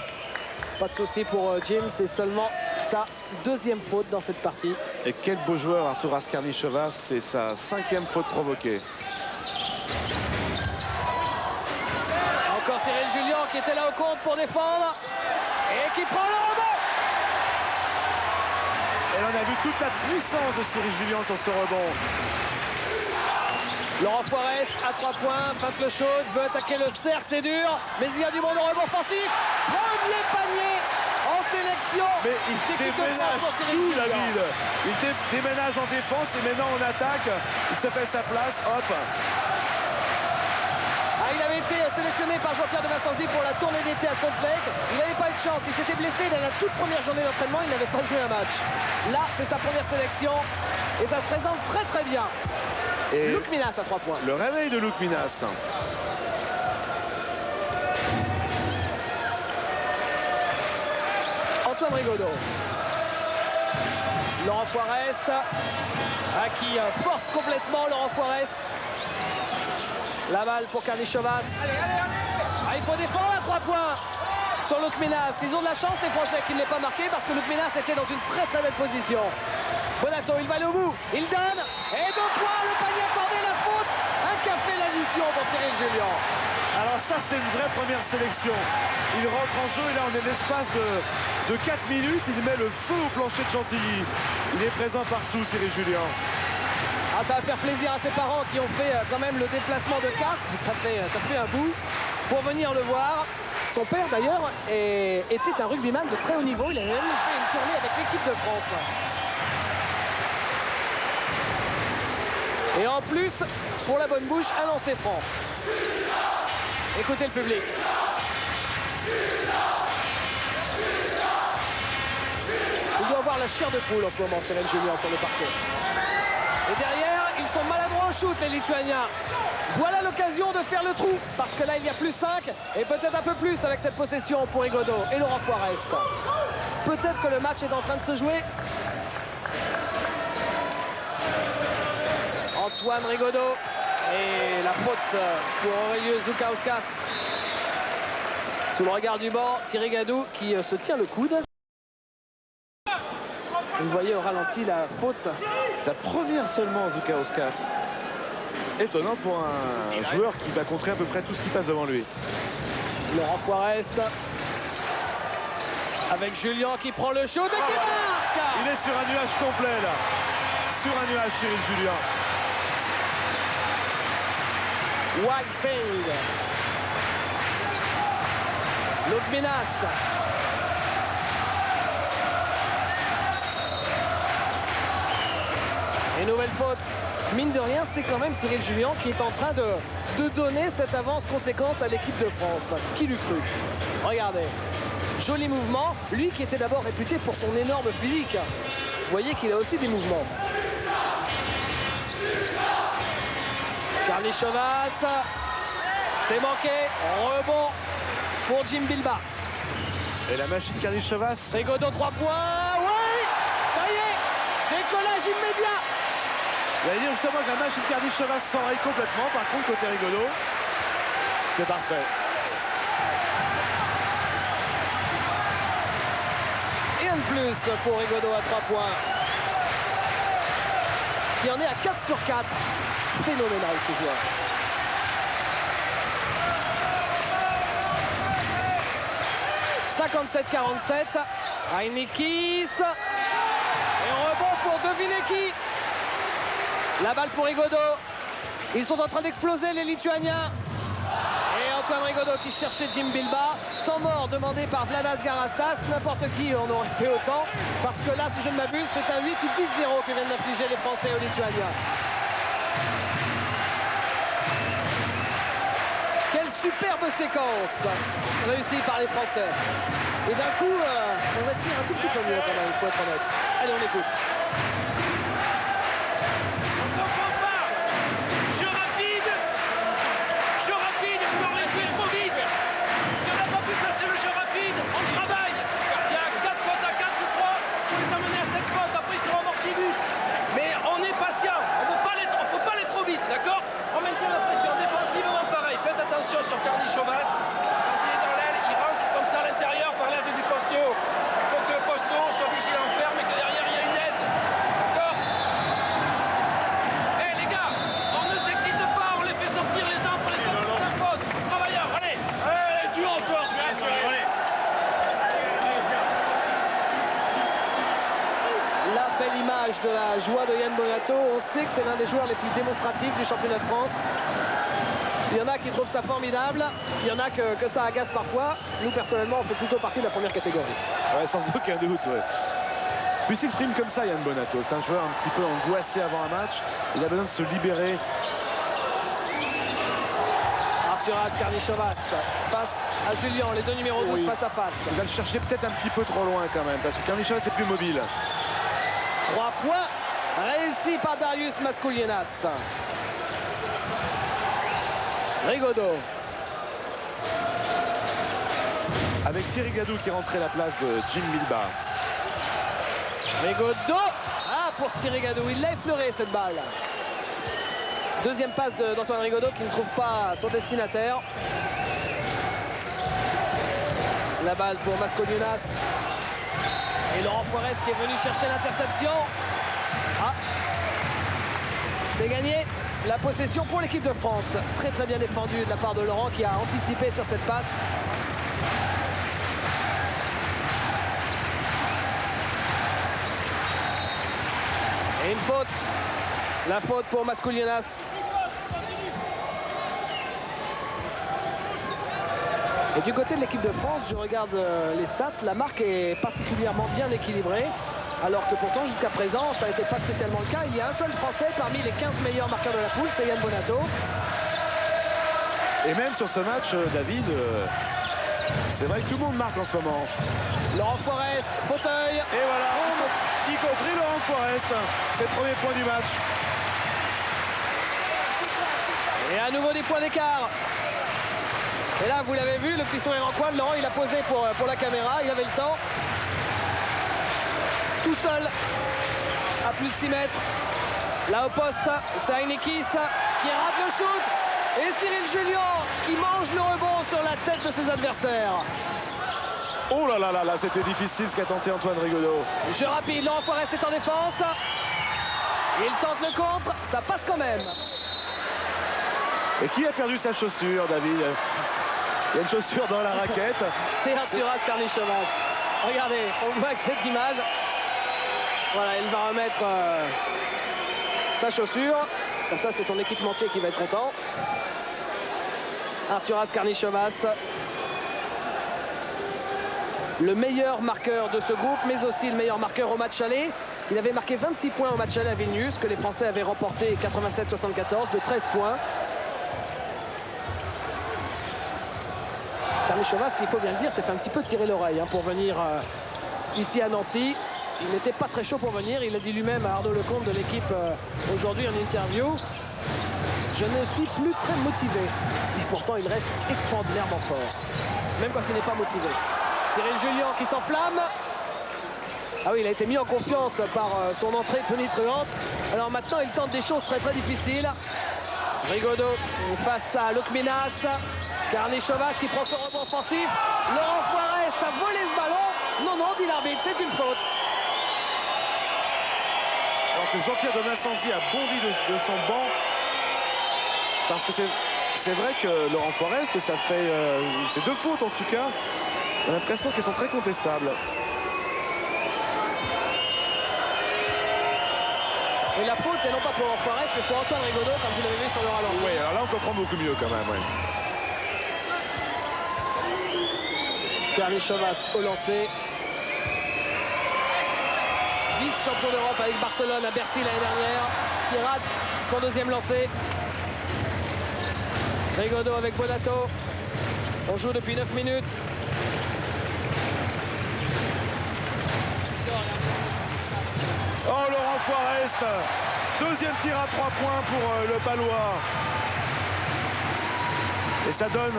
Pas de souci pour Jim, c'est seulement sa 2e faute dans cette partie. Et quel beau joueur Arturas Karnichovas, c'est sa 5e faute provoquée. Encore Cyril Julien qui était là au compte pour défendre et qui prend le rebond. Et on a vu toute la puissance de Cyril Julien sur ce rebond. Laurent Forest à 3 points, feinte le chaude, veut attaquer le cercle, c'est dur, mais il y a du monde au rebond offensif. Premier panier en sélection. Mais il déménage tout, David. Il déménage en défense et maintenant en attaque. Il se fait sa place, hop. Ah, il avait été sélectionné par Jean-Pierre de Massenzi pour la tournée d'été à Salt Lake. Il n'avait pas eu de chance, il s'était blessé dans la toute première journée d'entraînement, il n'avait pas joué un match. Là, c'est sa première sélection et ça se présente très très bien. Et Lukminas à 3 points. Le réveil de Lukminas. Antoine Rigaudot. Laurent Forest qui force complètement Laurent Forest. La balle pour Karnichovas. Ah, il faut défendre à 3 points sur Lukminas. Ils ont de la chance les Français qui ne l'aient pas marqué parce que Lukminas était dans une très très belle position. Bonato, il va aller au bout, il donne, et 2 points, le panier accordé, la faute, un café l'addition pour Cyril Julien. Alors ça, c'est une vraie première sélection. Il rentre en jeu et là, on est l'espace de 4 minutes. Il met le feu au plancher de Chantilly. Il est présent partout, Cyril Julien. Ah, ça va faire plaisir à ses parents qui ont fait quand même le déplacement de Castres. Ça fait un bout pour venir le voir. Son père, d'ailleurs, était un rugbyman de très haut niveau. Il a même fait une tournée avec l'équipe de France. Et en plus, pour la bonne bouche, un lancer franc. Écoutez le public. Il doit avoir la chair de poule en ce moment, Cyril Julien, sur le parquet. Et derrière, ils sont maladroits au shoot, les Lituaniens. Voilà l'occasion de faire le trou, parce que là, il y a plus 5, et peut-être un peu plus avec cette possession pour Rigaudot et Laurent Forest. Peut-être que le match est en train de se jouer. Antoine Rigaudot et la faute pour Aurelius Zoukauskas. Sous le regard du banc, Thierry Gadou qui se tient le coude. Vous voyez au ralenti la faute. Sa première seulement, Zoukauskas. Étonnant pour un joueur qui va contrer à peu près tout ce qui passe devant lui. Laurent Forest avec Julien qui prend le shoot et qui marque. Il est sur un nuage complet là. Sur un nuage, Cyril Julien. Whitefield. Lukminas. Et nouvelle faute. Mine de rien, c'est quand même Cyril Julien qui est en train de donner cette avance conséquence à l'équipe de France. Qui l'eût cru? Regardez. Joli mouvement. Lui qui était d'abord réputé pour son énorme physique. Vous voyez qu'il a aussi des mouvements. Karnichovas. C'est manqué. Rebond pour Jim Bilbao. Et la machine Karnichovas. Rigaudot 3 points. Oui, ça y est. Décollage immédiat. J'allais dire justement que la machine Karnichovas s'enraye complètement. Par contre, côté Rigaudot, c'est parfait. Et un de plus pour Rigaudot à 3 points. Qui en est à 4 sur 4. Phénoménal ce joueur. « 57-47. Heinikis. Et rebond pour deviner qui. La balle pour Rigaudot. Ils sont en train d'exploser les Lituaniens. Et Antoine Rigaudot qui cherchait Jim Bilbao. Temps mort demandé par Vladas Garastas. N'importe qui en aurait fait autant. Parce que là, si je ne m'abuse, c'est un 8 ou 10-0 que viennent d'infliger les Français aux Lituaniens. Quelle superbe séquence réussie par les Français. Et d'un coup, on respire un tout petit peu mieux quand même, il faut être honnête. Allez, on écoute. Sur Carly Chauvas, il est dans l'aile, il rentre comme ça à l'intérieur par l'aide du poteau. Il faut que le poteau soit vigilant ferme et que derrière il y a une aide. D'accord? Eh les gars, on ne s'excite pas, on les fait sortir les uns pour les autres, ça faute. Travailleurs, allez, allez, dur encore, bien sûr, allez. La belle image de la joie de Yann Bonato. On sait que c'est l'un des joueurs les plus démonstratifs du championnat de France. Il y en a qui trouvent ça formidable, il y en a que ça agace parfois. Nous, personnellement, on fait plutôt partie de la première catégorie. Ouais, sans aucun doute, ouais. Puis il s'exprime comme ça, Yann Bonato. C'est un joueur un petit peu angoissé avant un match. Il a besoin de se libérer. Arturas Karnichovas face à Julien, les deux numéros 12 face à face. Il va le chercher peut-être un petit peu trop loin quand même, parce que Karnichovas est plus mobile. 3 points réussis par Darius Masculinas. Rigaudot. Avec Thierry Gadou qui est rentré à la place de Jim Milba. Rigaudot. Ah, pour Thierry Gadou, il l'a effleuré cette balle. Deuxième passe d'Antoine Rigaudot qui ne trouve pas son destinataire. La balle pour Masculinas. Et Laurent Forest qui est venu chercher l'interception. Ah, c'est gagné. La possession pour l'équipe de France. Très très bien défendu de la part de Laurent qui a anticipé sur cette passe. Et une faute. La faute pour Masculinas. Et du côté de l'équipe de France, je regarde les stats. La marque est particulièrement bien équilibrée. Alors que pourtant, jusqu'à présent, ça n'était pas spécialement le cas. Il y a un seul Français parmi les 15 meilleurs marqueurs de la poule, c'est Yann Bonato. Et même sur ce match, David, c'est vrai que tout le monde marque en ce moment. Laurent Forest, fauteuil. Et voilà, y compris Laurent Forest. C'est le premier point du match. Et à nouveau des points d'écart. Et là, vous l'avez vu, le petit sourire en coin de Laurent, il a posé pour la caméra, il avait le temps. Tout seul, à plus de 6 mètres. Là au poste, c'est Heinikis qui rate le shoot. Et Cyril Julien qui mange le rebond sur la tête de ses adversaires. Oh là là là là, c'était difficile ce qu'a tenté Antoine Rigaudot. Jeu rapide, Laurent Forest est en défense. Il tente le contre, ça passe quand même. Et qui a perdu sa chaussure, David? Il y a une chaussure dans la raquette. C'est Arturas Karnichovas. Regardez, on voit que cette image. Voilà, il va remettre sa chaussure. Comme ça, c'est son équipementier qui va être content. Arturas Karnichovas. Le meilleur marqueur de ce groupe, mais aussi le meilleur marqueur au match aller. Il avait marqué 26 points au match aller à Vilnius, que les Français avaient remporté 87-74 de 13 points. Karnichovas, qu'il faut bien le dire, s'est fait un petit peu tirer l'oreille pour venir ici à Nancy. Il n'était pas très chaud pour venir. Il a dit lui-même à Arnaud Lecomte de l'équipe aujourd'hui en interview. Je ne suis plus très motivé. Et pourtant, il reste extraordinairement fort, même quand il n'est pas motivé. Cyril Julien qui s'enflamme. Ah oui, il a été mis en confiance par son entrée tonitruante. Alors maintenant, il tente des choses très très difficiles. Rigaudot face à Lukminas. Karnichovas qui prend son rebond offensif. Laurent Forest a volé ce ballon. Non, non, dit l'arbitre, c'est une faute. Alors que Jean-Pierre de Massenzi a bondi de son banc. Parce que c'est vrai que Laurent Forest, ça fait c'est 2 fautes en tout cas. On a l'impression qu'elles sont très contestables. Et la faute est non pas pour Laurent Forest, mais pour Antoine Rigaudot, comme vous l'avez vu sur le ralenti. Oui, alors là on comprend beaucoup mieux quand même. Ouais. Karnichovas au lancer. Vice-champion d'Europe avec Barcelone à Bercy l'année dernière, qui rate son deuxième lancer. Rigaudot avec Bonato. On joue depuis 9 minutes. Oh, Laurent Forest, deuxième tir à 3 points pour le Palois. Et ça donne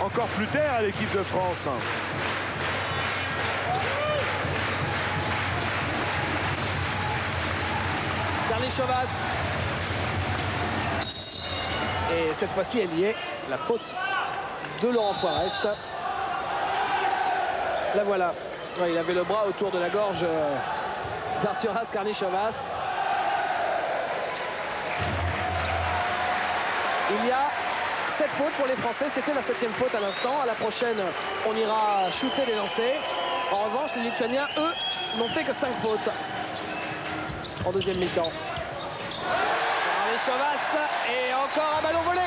encore plus d'air à l'équipe de France. Karnišovas. Et cette fois-ci, elle y est. La faute de Laurent Forest. La voilà. Ouais, il avait le bras autour de la gorge d'Arturas Karnišovas. Il y a 7 fautes pour les Français. C'était la 7e faute à l'instant. À la prochaine, on ira shooter les lancers. En revanche, les Lituaniens, eux, n'ont fait que 5 fautes en deuxième mi-temps. Karnišovas et encore un ballon volé.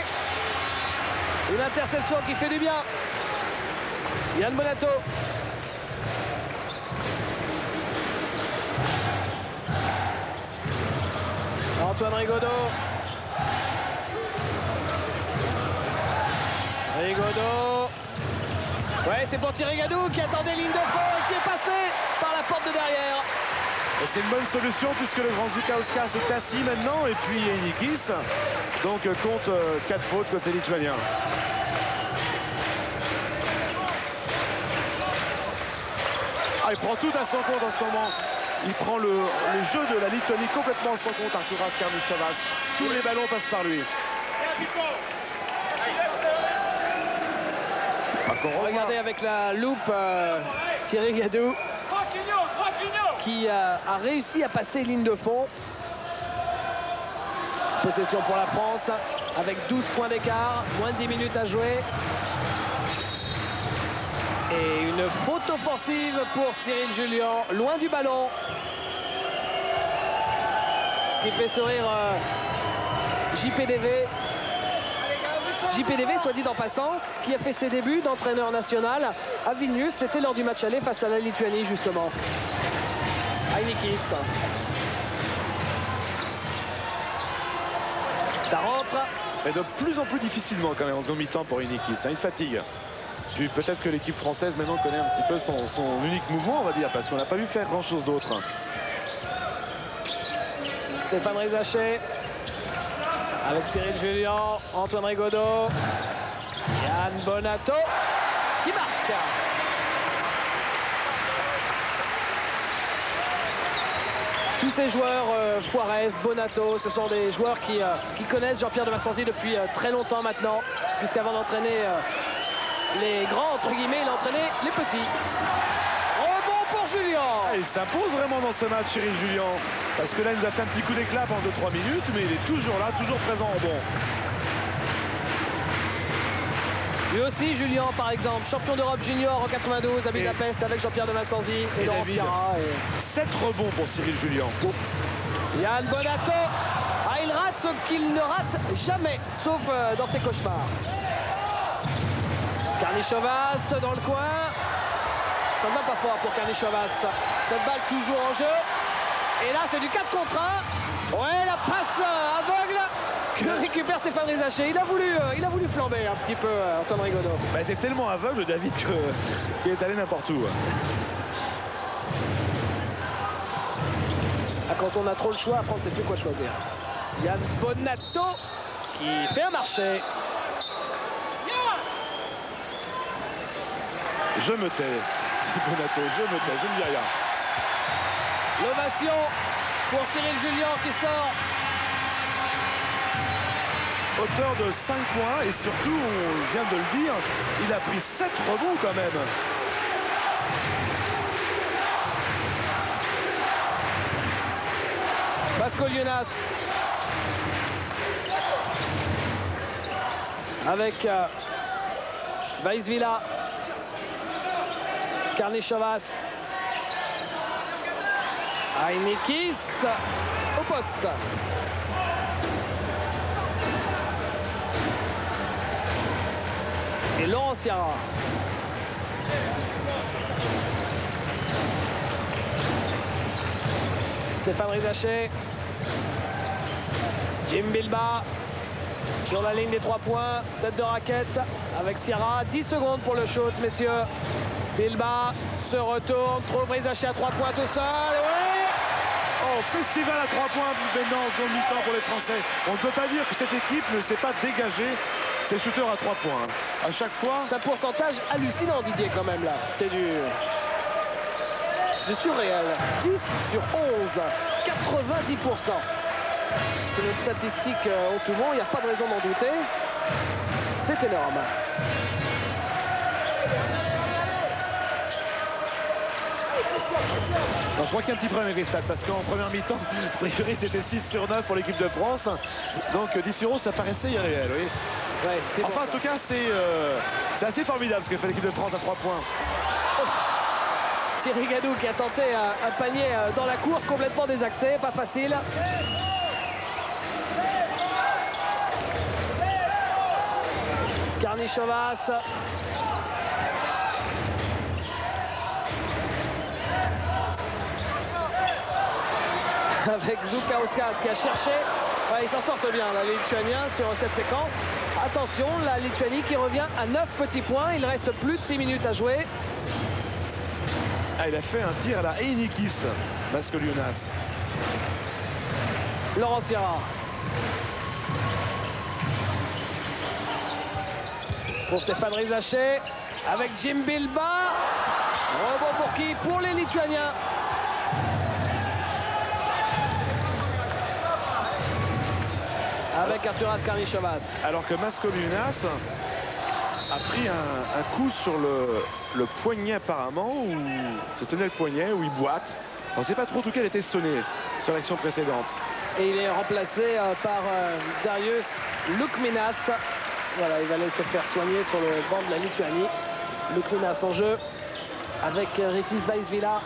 Une interception qui fait du bien. Yann Bonato. Antoine Rigaudot. Rigaudot. Ouais, c'est pour Thierry Gadou qui attendait ligne de fond et qui est passé par la porte de derrière. Et c'est une bonne solution puisque le grand Zukauskas est assis maintenant et puis Nikis donc compte 4 fautes côté lituanien. Ah, il prend tout à son compte en ce moment. Il prend le jeu de la Lituanie complètement à son compte, Arturas Karnišovas. Tous les ballons passent par lui. Regardez avec la loupe Thierry Gadou qui a réussi à passer ligne de fond. Possession pour la France avec 12 points d'écart, moins de 10 minutes à jouer. Et une faute offensive pour Cyril Julien, loin du ballon. Ce qui fait sourire JPDV. JPDV, soit dit en passant, qui a fait ses débuts d'entraîneur national à Vilnius. C'était lors du match aller face à la Lituanie, justement. Ainikis. Ça rentre. Et de plus en plus difficilement quand même en second mi-temps pour Ainikis. Il fatigue. Puis peut-être que l'équipe française maintenant connaît un petit peu son unique mouvement, on va dire, parce qu'on n'a pas vu faire grand-chose d'autre. Stéphane Rizaché. Avec Cyril Julien, Antoine Rigaudot, Yann Bonato qui marque. Tous ces joueurs, Juarez, Bonato, ce sont des joueurs qui connaissent Jean-Pierre de Marsanzy depuis très longtemps maintenant, puisqu'avant d'entraîner les grands, entre guillemets, il a entraîné les petits. Rebond pour Julien. Il s'impose vraiment dans ce match, Cyril Julien. Parce que là, il nous a fait un petit coup d'éclat pendant 2-3 minutes, mais il est toujours là, toujours présent en rebond. Lui aussi, Julien, par exemple, champion d'Europe junior en 92 à Budapest avec Jean-Pierre de Marsanzy et Laurent Sierra. 7 rebonds pour Cyril Julien. Yann Bonato. Ah, il rate ce qu'il ne rate jamais, sauf dans ses cauchemars. Karnišovas dans le coin. Ça ne va pas fort pour Karnišovas. Cette balle toujours en jeu. Et là, c'est du 4 contre 1. Ouais, la passe aveugle que récupère Stéphane Rizaché. Il a voulu flamber un petit peu, Antoine Rigaudot. Il était tellement aveugle, David, qu'il est allé n'importe où. Ah, quand on a trop le choix, après on ne sait plus quoi choisir. Yann Bonato qui fait un marché. Je me tais. Bonato, je me tais, je ne dis rien. L'ovation pour Cyril Julien qui sort. Auteur de 5 points et surtout, on vient de le dire, il a pris 7 rebonds quand même. Vasco-Lionas avec Weissvilla. Karnišovas. Ainikis au poste. Et Laurent Sierra. Stéphane Rizaché. Jim Bilba. Sur la ligne des 3 points, tête de raquette avec Sierra. 10 secondes pour le shoot, messieurs. Bilba se retourne, trouve Rizaché à 3 points tout seul. Oui. Oh, festival à 3 points maintenant en seconde mi-temps pour les Français. On ne peut pas dire que cette équipe ne s'est pas dégagée ses shooters à 3 points. À chaque fois. C'est un pourcentage hallucinant, Didier, quand même, là. C'est du surréel. 10 sur 11, 90%. C'est une statistique au tout monde, il n'y a pas de raison d'en douter. C'est énorme. Non, je crois qu'il y a un petit problème avec les stats parce qu'en première mi-temps, a priori c'était 6 sur 9 pour l'équipe de France. Donc 10 sur 11, ça paraissait irréel, oui. Ouais, enfin, en tout cas, c'est assez formidable ce que fait l'équipe de France à 3 points. Thierry Gadou qui a tenté un panier dans la course, complètement désaxé, pas facile. Karnichovas. Avec Zoukauskas qui a cherché. Ouais, ils s'en sortent bien, là, les Lituaniens, sur cette séquence. Attention, la Lituanie qui revient à 9 petits points. Il reste plus de 6 minutes à jouer. Ah, il a fait un tir à la Heinikis, Mascoliunas. Laurent Sierra. Pour Stéphane Rizaché. Avec Jim Bilba. Rebond pour qui? Pour les Lituaniens. Avec Arturas Karnichovas. Alors que Mascoliunas a pris un coup sur le poignet apparemment, où se tenait le poignet, où il boite. On ne sait pas trop tout quel était sonné sur l'action précédente. Et il est remplacé par Darius Lukminas. Voilà, il va aller se faire soigner sur le banc de la Lituanie. Lukminas en jeu avec Rytis Vaisvila.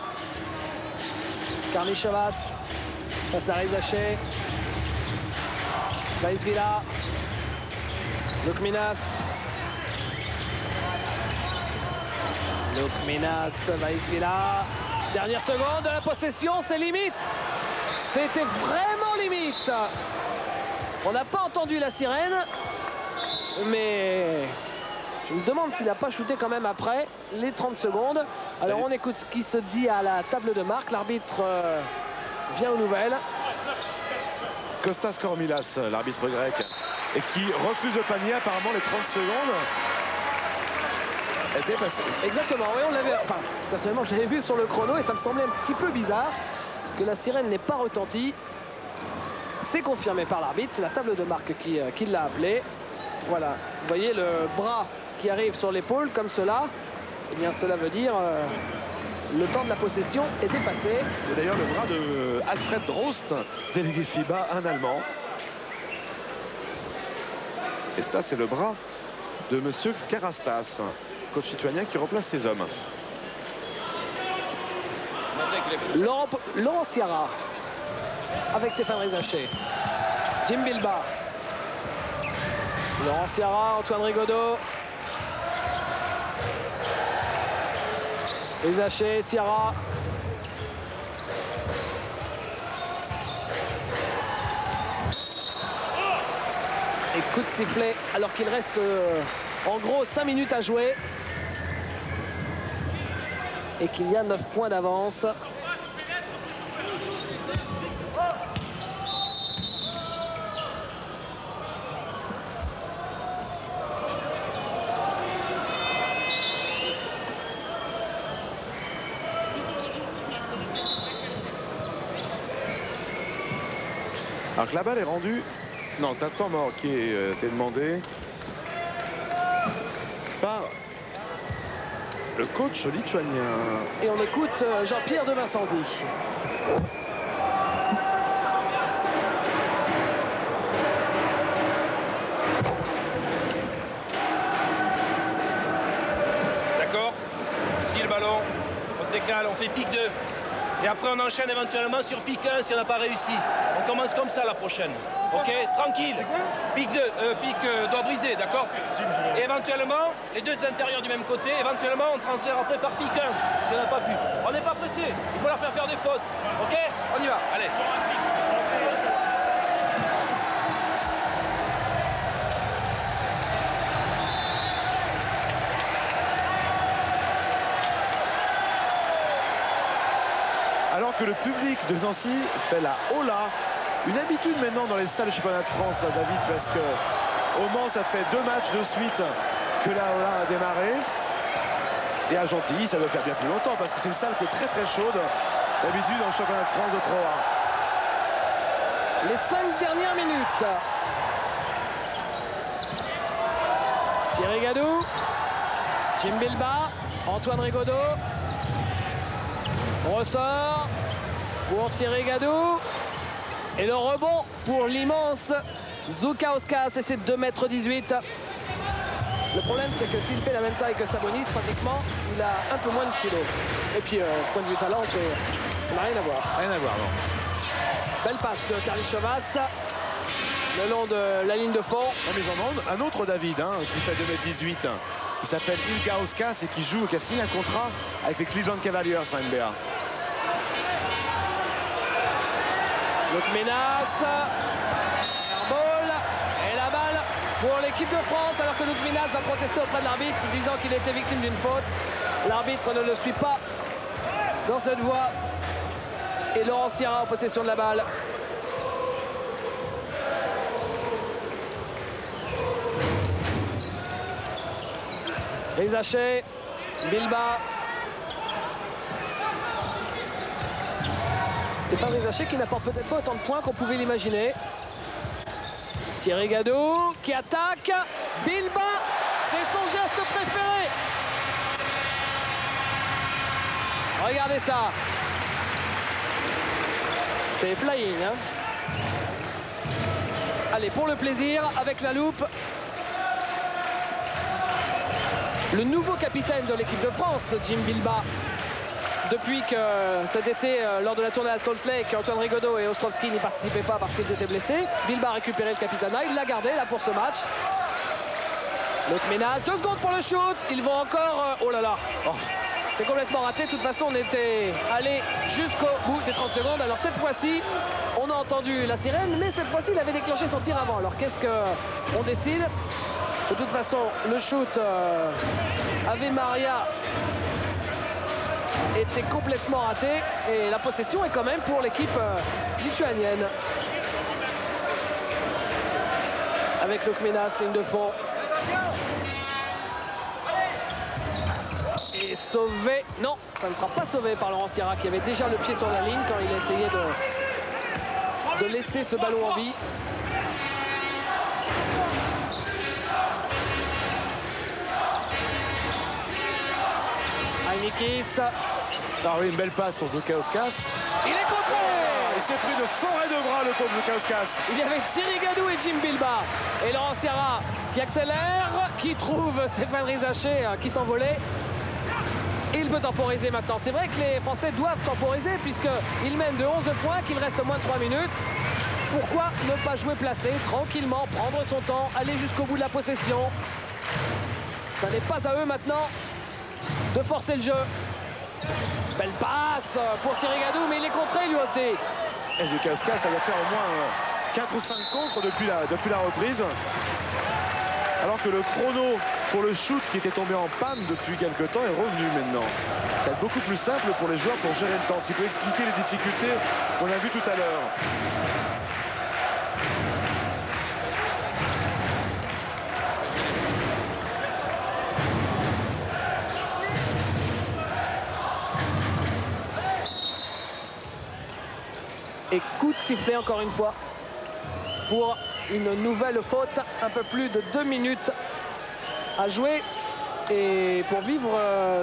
Karnichovas face à Rizaché. Vaisvila. Lukminas. Lukminas, Vaisvila. Dernière seconde de la possession, c'est limite. C'était vraiment limite. On n'a pas entendu la sirène, mais je me demande s'il n'a pas shooté quand même après les 30 secondes. Alors on écoute ce qui se dit à la table de marque. L'arbitre vient aux nouvelles. Kostas Kormilas, l'arbitre grec, et qui refuse le panier. Apparemment, les 30 secondes étaient passées. Exactement, oui, on l'avait. Enfin, personnellement, je l'avais vu sur le chrono et ça me semblait un petit peu bizarre que la sirène n'ait pas retenti. C'est confirmé par l'arbitre, c'est la table de marque qui l'a appelé. Voilà, vous voyez le bras qui arrive sur l'épaule comme cela. Eh bien, cela veut dire le temps de la possession est dépassé. C'est d'ailleurs le bras de Alfred Drost, délégué FIBA, un Allemand. Et ça, c'est le bras de monsieur Karastas, coach lituanien qui remplace ses hommes. Laurent Sierra avec Stéphane Rizaché. Jim Bilba. Laurent Sierra, Antoine Rigaudot. Rizaché, Sierra. Et coup de sifflet alors qu'il reste en gros 5 minutes à jouer. Et qu'il y a 9 points d'avance. Alors que la balle est rendue. Non, c'est un temps mort qui a été demandé par le coach lituanien. Et on écoute Jean-Pierre de Vincenzi. D'accord. Ici le ballon, on se décale, on fait pique 2. Et après on enchaîne éventuellement sur pique 1 si on n'a pas réussi. On commence comme ça la prochaine. Ok, tranquille. Pique 2, doigt brisé, d'accord. Et éventuellement, les deux intérieurs du même côté, éventuellement on transfère après par pique 1 si on n'a pas pu. On n'est pas pressé, il faut leur faire des fautes. Ok, on y va, allez. que le public de Nancy fait la hola. Une habitude maintenant dans les salles du championnat de France, David, parce que au Mans, ça fait 2 matchs de suite que la hola a démarré. Et à Gentilly, ça doit faire bien plus longtemps, parce que c'est une salle qui est très très chaude, d'habitude dans le championnat de France de Pro A. Les 5 dernières minutes. Thierry Gadou, Jim Bilbao, Antoine Rigaudot. Ressort pour Thierry Gadou. Et le rebond pour l'immense Zoukauskas et ses 2,18 m. Le problème, c'est que s'il fait la même taille que Sabonis, pratiquement, il a un peu moins de kilos. Et puis, point de vue talent, ça n'a rien à voir. Rien à voir, non. Belle passe de Carly Chevas le long de la ligne de fond. Non, mais j'en demande un autre David, qui fait 2,18 m, qui s'appelle Ilgauskas et qui joue, qui a signé un contrat avec les Cleveland Cavaliers en NBA. Donc menace, airball, et la balle pour l'équipe de France, alors que Luc Menas va protester auprès de l'arbitre, disant qu'il était victime d'une faute. L'arbitre ne le suit pas dans cette voie. Et Laurent Sierra en possession de la balle. Rizaché, Bilbao. Stéphane Rizaché qui n'apporte peut-être pas autant de points qu'on pouvait l'imaginer. Thierry Gadou qui attaque. Bilbao, c'est son geste préféré. Regardez ça. C'est flying. Allez, pour le plaisir, avec la loupe. Le nouveau capitaine de l'équipe de France, Jim Bilbao. Depuis que cet été, lors de la tournée à Salt Lake, Antoine Rigaudot et Ostrovski n'y participaient pas parce qu'ils étaient blessés. Bilbao a récupéré le capitanat, il l'a gardé là pour ce match. Donc Menas, 2 secondes pour le shoot, ils vont encore... oh là là, c'est complètement raté. De toute façon, on était allé jusqu'au bout des 30 secondes. Alors cette fois-ci, on a entendu la sirène, mais cette fois-ci, il avait déclenché son tir avant. Alors qu'est-ce qu'on décide? De toute façon, le shoot Ave Maria était complètement raté et la possession est quand même pour l'équipe lituanienne. Avec Luc Menas, ligne de fond. Et sauvé. Non, ça ne sera pas sauvé par Laurent Sierra qui avait déjà le pied sur la ligne quand il a essayé de laisser ce ballon en vie. Nikis. Ah oui, une belle passe pour Zoukauskas. Il est contré. Il s'est pris de forêt de bras, le pauvre Zoukauskas. Il y avait Thierry Gadou et Jim Bilbao. Et Laurent Sierra qui accélère, qui trouve Stéphane Rizaché qui s'envolait. Il peut temporiser maintenant. C'est vrai que les Français doivent temporiser puisqu'ils mènent de 11 points, qu'il reste moins de 3 minutes. Pourquoi ne pas jouer placé, tranquillement, prendre son temps, aller jusqu'au bout de la possession? Ça n'est pas à eux maintenant de forcer le jeu. Belle passe pour Thierry Gadou, mais il est contré lui aussi. Et Zoukauskas, ça va faire au moins 4 ou 5 contres depuis la reprise. Alors que le chrono pour le shoot qui était tombé en panne depuis quelques temps est revenu maintenant. Ça va être beaucoup plus simple pour les joueurs pour gérer le temps. Ce qui peut expliquer les difficultés qu'on a vues tout à l'heure. Et coup de sifflet encore une fois pour une nouvelle faute. Un peu plus de 2 minutes à jouer. Et pour vivre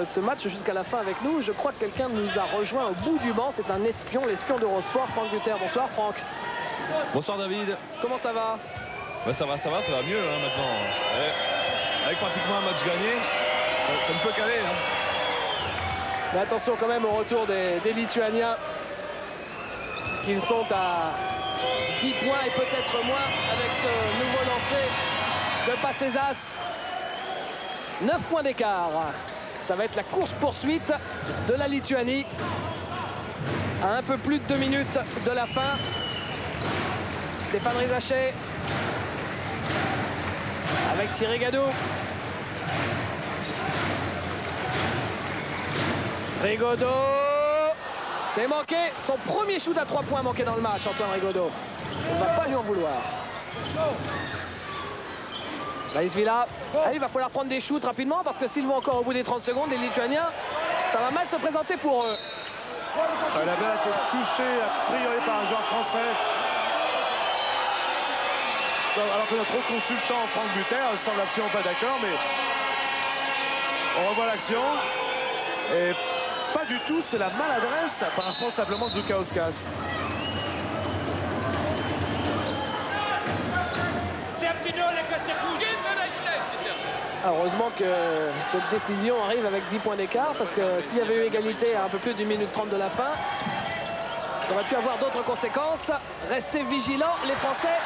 ce match jusqu'à la fin avec nous, je crois que quelqu'un nous a rejoint au bout du banc. C'est un espion, l'espion d'Eurosport, Franck Gutter. Bonsoir Franck. Bonsoir David. Comment ça va? Ça va mieux maintenant. Avec pratiquement un match gagné, ça ne peut qu'aller. Mais attention quand même au retour des Lituaniens. Qu'ils sont à 10 points et peut-être moins avec ce nouveau lancer de Paçezas. 9 points d'écart. Ça va être la course-poursuite de la Lituanie. À un peu plus de 2 minutes de la fin. Stéphane Rizaché. Avec Thierry Gadou. Rigaudot. C'est manqué. Son premier shoot à 3 points manqué dans le match, Antoine Rigaudot. On ne va pas lui en vouloir. Vaisvila. Il va falloir prendre des shoots rapidement parce que s'ils vont encore au bout des 30 secondes, les Lituaniens, ça va mal se présenter pour eux. La balle a été touchée a priori par un joueur français. Alors que notre consultant Franck Buter semble absolument pas d'accord, mais on revoit l'action. Et pas du tout, c'est la maladresse par responsablement de Zoukauskas. Heureusement que cette décision arrive avec 10 points d'écart parce que s'il y avait eu égalité à un peu plus d'une minute 30 de la fin, ça aurait pu avoir d'autres conséquences. Restez vigilants, les Français.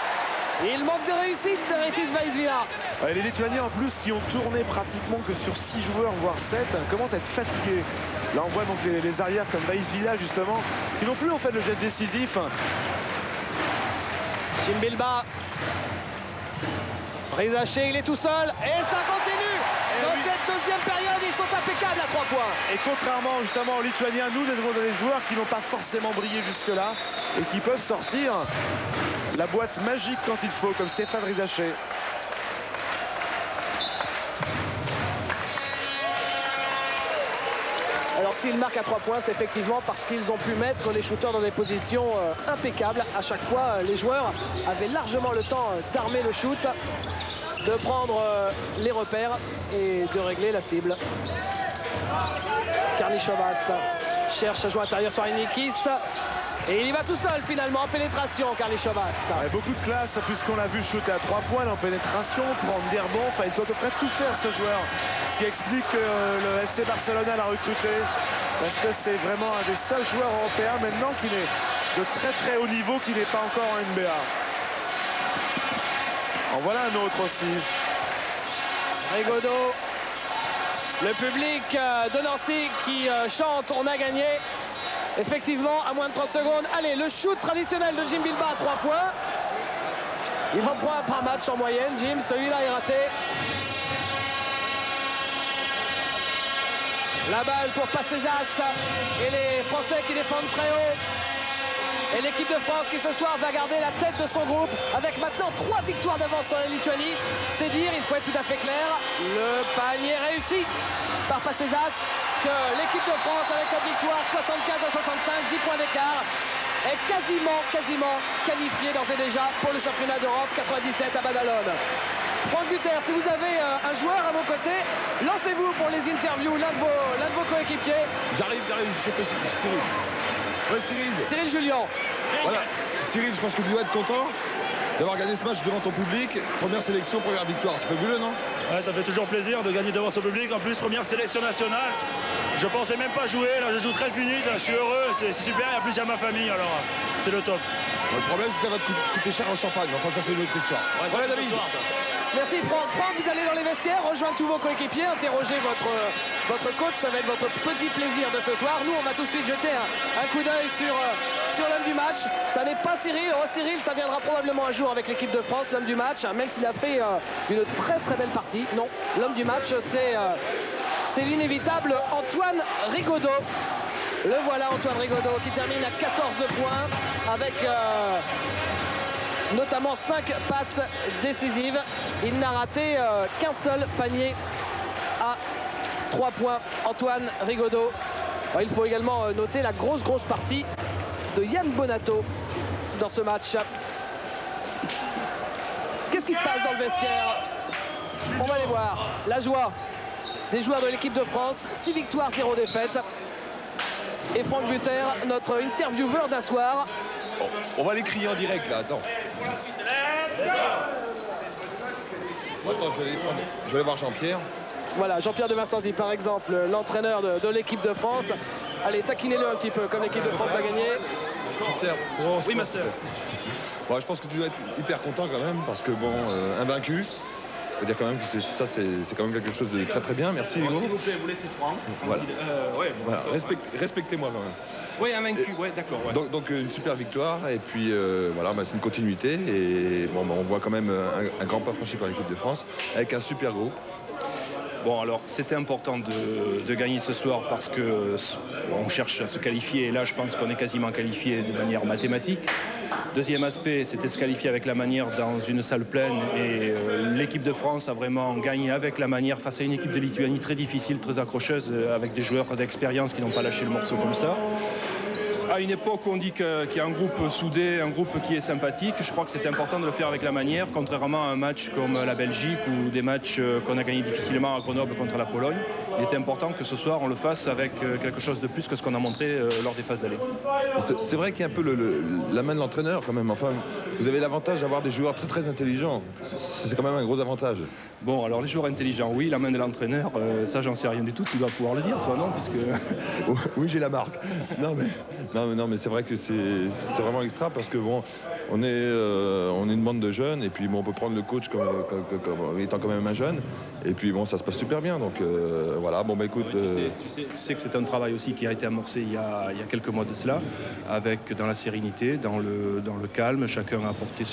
Il manque de réussite, Rytis Vaisvila. Les Lituaniens en plus qui ont tourné pratiquement que sur 6 joueurs, voire 7, commencent à être fatigués. Là on voit donc les arrières comme Vaisvila justement, qui non plus ont fait le geste décisif. Chimbilba. Rizaché, il est tout seul et ça continue. Dans cette deuxième période, ils sont impeccables à 3 points. Et contrairement justement aux Lituaniens, nous avons des joueurs qui n'ont pas forcément brillé jusque-là et qui peuvent sortir la boîte magique quand il faut, comme Stéphane Rizaché. Alors s'ils marquent à 3 points, c'est effectivement parce qu'ils ont pu mettre les shooters dans des positions impeccables. À chaque fois, les joueurs avaient largement le temps d'armer le shoot, de prendre les repères et de régler la cible. Karnichovas cherche à jouer intérieur sur Inikis. Et il y va tout seul finalement en pénétration, Karnichovas. Beaucoup de classe puisqu'on l'a vu shooter à 3 points en pénétration, prendre des rebonds. Enfin, il peut à peu près tout faire ce joueur. Ce qui explique que le FC Barcelone l'a recruté. Parce que c'est vraiment un des seuls joueurs européens maintenant qui est de très très haut niveau, qui n'est pas encore en NBA. En voilà un autre aussi. Rigaudot. Le public de Nancy qui chante « On a gagné ». Effectivement, à moins de 30 secondes. Allez, le shoot traditionnel de Jim Bilba à 3 points. Il va prendre par match en moyenne, Jim. Celui-là est raté. La balle pour Passezas. Et les Français qui défendent très haut. Et l'équipe de France qui ce soir va garder la tête de son groupe avec maintenant 3 victoires d'avance sur la Lituanie. C'est dire, il faut être tout à fait clair. Le panier réussi par Passezas. Que l'équipe de France avec cette victoire 75-65, 10 points d'écart est quasiment qualifiée d'ores et déjà pour le championnat d'Europe 97 à Badalone. Franck Buter, si vous avez un joueur à vos côtés, lancez-vous pour les interviews, l'un de vos coéquipiers. J'arrive, je sais pas si c'est Cyril. Ouais, Cyril. Cyril Julien. Voilà, Cyril, je pense que tu dois être content d'avoir gagné ce match devant ton public. Première sélection, première victoire, c'est fabuleux, non? Ouais, ça fait toujours plaisir de gagner devant son public. En plus, première sélection nationale. Je pensais même pas jouer, là je joue 13 minutes, je suis heureux, c'est super, et en plus il y a ma famille, alors c'est le top. Le problème c'est que ça va te coûter cher en champagne, enfin ça c'est une autre histoire. Ouais, voilà David. Merci Franck. Franck, vous allez dans les vestiaires, rejoindre tous vos coéquipiers, interroger votre coach, ça va être votre petit plaisir de ce soir. Nous on va tout de suite jeter un coup d'œil sur l'homme du match. Ça n'est pas Cyril, Cyril ça viendra probablement un jour avec l'équipe de France, l'homme du match, même s'il a fait une très très belle partie. Non, l'homme du match c'est l'inévitable Antoine Rigaudot. Le voilà Antoine Rigaudot qui termine à 14 points avec notamment 5 passes décisives. Il n'a raté qu'un seul panier à 3 points. Antoine Rigaudot. Il faut également noter la grosse partie de Yann Bonato dans ce match. Qu'est-ce qui se passe dans le vestiaire? On va les voir. La joie des joueurs de l'équipe de France, 6 victoires, 0 défaites. Et Franck Buter, notre intervieweur d'un soir. On va les crier en direct là, attends. Attends, je vais aller voir Jean-Pierre. Voilà, Jean-Pierre de Vincenzi par exemple, l'entraîneur de l'équipe de France. Allez, taquinez-le un petit peu, comme l'équipe de France a gagné. Jean-Pierre, oui ma sœur. Bon, je pense que tu dois être hyper content quand même, parce que bon, invaincu. Je veux dire quand même que c'est quand même quelque chose de très très bien. Merci Hugo. S'il vous plaît, vous laissez Franck. Voilà. Ouais, bon, voilà. Respectez-moi quand même. Oui, invaincu, ouais, d'accord. Ouais. Donc une super victoire et puis voilà, c'est une continuité et bon, on voit quand même un grand pas franchi par l'équipe de France avec un super groupe. Bon, alors c'était important de gagner ce soir parce que on cherche à se qualifier et là je pense qu'on est quasiment qualifié de manière mathématique. Deuxième aspect, c'était se qualifier avec la manière dans une salle pleine et l'équipe de France a vraiment gagné avec la manière face à une équipe de Lituanie très difficile, très accrocheuse, avec des joueurs d'expérience qui n'ont pas lâché le morceau comme ça. À une époque où on dit qu'il y a un groupe soudé, un groupe qui est sympathique, je crois que c'était important de le faire avec la manière, contrairement à un match comme la Belgique ou des matchs qu'on a gagnés difficilement à Grenoble contre la Pologne. Il était important que ce soir on le fasse avec quelque chose de plus que ce qu'on a montré lors des phases d'aller. C'est vrai qu'il y a un peu la main de l'entraîneur quand même. Enfin, vous avez l'avantage d'avoir des joueurs très très intelligents. C'est quand même un gros avantage. Bon, alors les joueurs intelligents, oui, la main de l'entraîneur, ça j'en sais rien du tout, tu dois pouvoir le dire toi, non? Puisque... Oui, j'ai la marque. Non mais c'est vrai que c'est vraiment extra parce que bon, on est une bande de jeunes et puis bon, on peut prendre le coach comme étant quand même un jeune et puis bon, ça se passe super bien, donc voilà. Bon bah écoute, tu sais que c'est un travail aussi qui a été amorcé il y a quelques mois de cela, avec dans la sérénité, dans le calme, chacun a apporté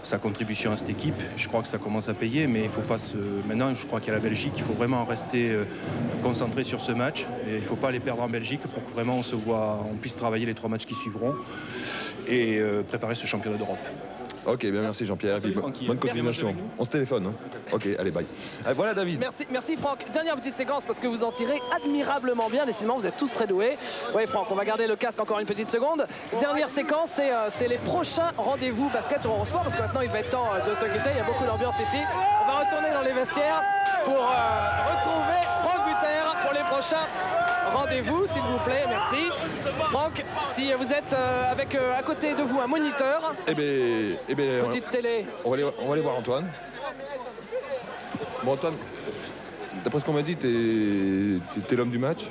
sa contribution à cette équipe. Je crois que ça commence à payer, mais il faut pas maintenant, je crois qu'il y a la Belgique, il faut vraiment rester concentré sur ce match et il ne faut pas les perdre en Belgique pour que vraiment on puisse travailler les 3 matchs qui suivront et préparer ce championnat d'Europe. Ok, bien merci Jean-Pierre. Bonne continuation. On se téléphone. Hein. Ok, allez, bye. Voilà David. Merci Franck. Dernière petite séquence parce que vous en tirez admirablement bien. Décidément, vous êtes tous très doués. Oui Franck, on va garder le casque encore une petite seconde. Dernière séquence, c'est les prochains rendez-vous basket sur Eurosport parce que maintenant il va être temps de se quitter. Il y a beaucoup d'ambiance ici. On va retourner dans les vestiaires pour retrouver Franck Buter pour les prochains rendez-vous, s'il vous plaît, merci. Franck, si vous êtes avec à côté de vous un moniteur, petite télé. On va aller voir Antoine. Bon Antoine, d'après ce qu'on m'a dit, t'es l'homme du match.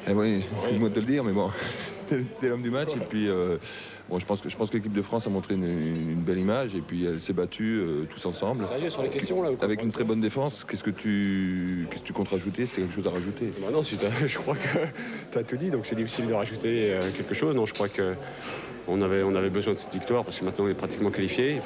Eh oui, excuse-moi de te le dire, mais bon, t'es l'homme du match. Et puis, bon, je pense que l'équipe de France a montré une belle image et puis elle s'est battue tous ensemble. Sérieux sur les questions là? Avec une très bonne défense. Qu'est-ce que tu comptes rajouter? C'était quelque chose à rajouter? Bah non, je crois que tu as tout dit, donc c'est difficile de rajouter quelque chose. Non, je crois qu'on avait besoin de cette victoire parce que maintenant on est pratiquement qualifié.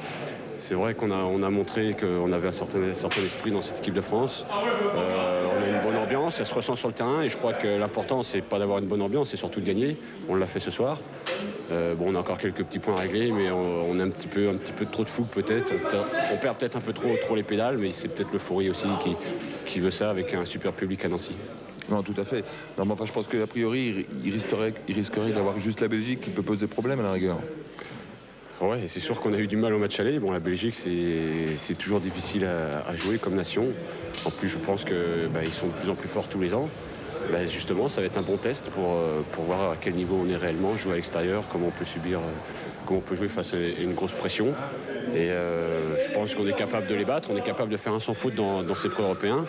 C'est vrai qu'on a montré qu'on avait un certain esprit dans cette équipe de France. On a une bonne ambiance, ça se ressent sur le terrain et je crois que l'important c'est pas d'avoir une bonne ambiance, c'est surtout de gagner. On l'a fait ce soir. Bon, on a encore quelques petits points à régler, mais on a un petit peu trop de fou peut-être. On perd peut-être un peu trop les pédales, mais c'est peut-être l'euphorie aussi qui veut ça avec un super public à Nancy. Non, tout à fait. Non, mais enfin, je pense qu'a priori, il risquerait d'avoir juste la Belgique qui peut poser problème à la rigueur. Ouais, c'est sûr qu'on a eu du mal au match aller. Bon, la Belgique, c'est toujours difficile à jouer comme nation. En plus, je pense qu'ils sont de plus en plus forts tous les ans. Justement, ça va être un bon test pour voir à quel niveau on est réellement, jouer à l'extérieur, comment on peut jouer face à une grosse pression. Et je pense qu'on est capable de les battre, on est capable de faire un sans faute dans ces pré-européens.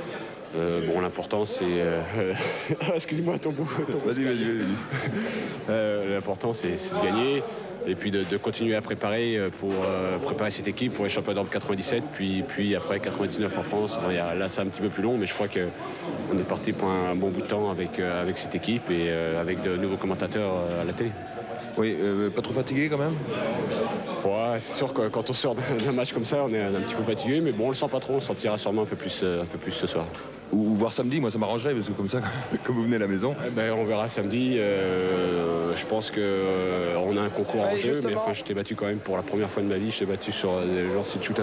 Bon, l'important c'est... Excuse-moi, ton bout. Vas-y. L'important c'est de gagner et puis de continuer à préparer pour préparer cette équipe pour les championnats d'Europe 97, puis après 99 en France. Bon, là c'est un petit peu plus long, mais je crois qu'on est parti pour un bon bout de temps avec cette équipe et avec de nouveaux commentateurs à la télé. Oui, pas trop fatigué quand même? Ouais, c'est sûr que quand on sort d'un match comme ça, on est un petit peu fatigué, mais bon, on le sent pas trop, on le sentira sûrement un peu plus ce soir. Ou voir samedi, moi ça m'arrangerait, parce que comme ça, comme vous venez à la main. On verra samedi. Je pense qu'on a un concours en jeu, mais enfin, je t'ai battu quand même pour la première fois de ma vie, je t'ai battu sur des lancers de shoot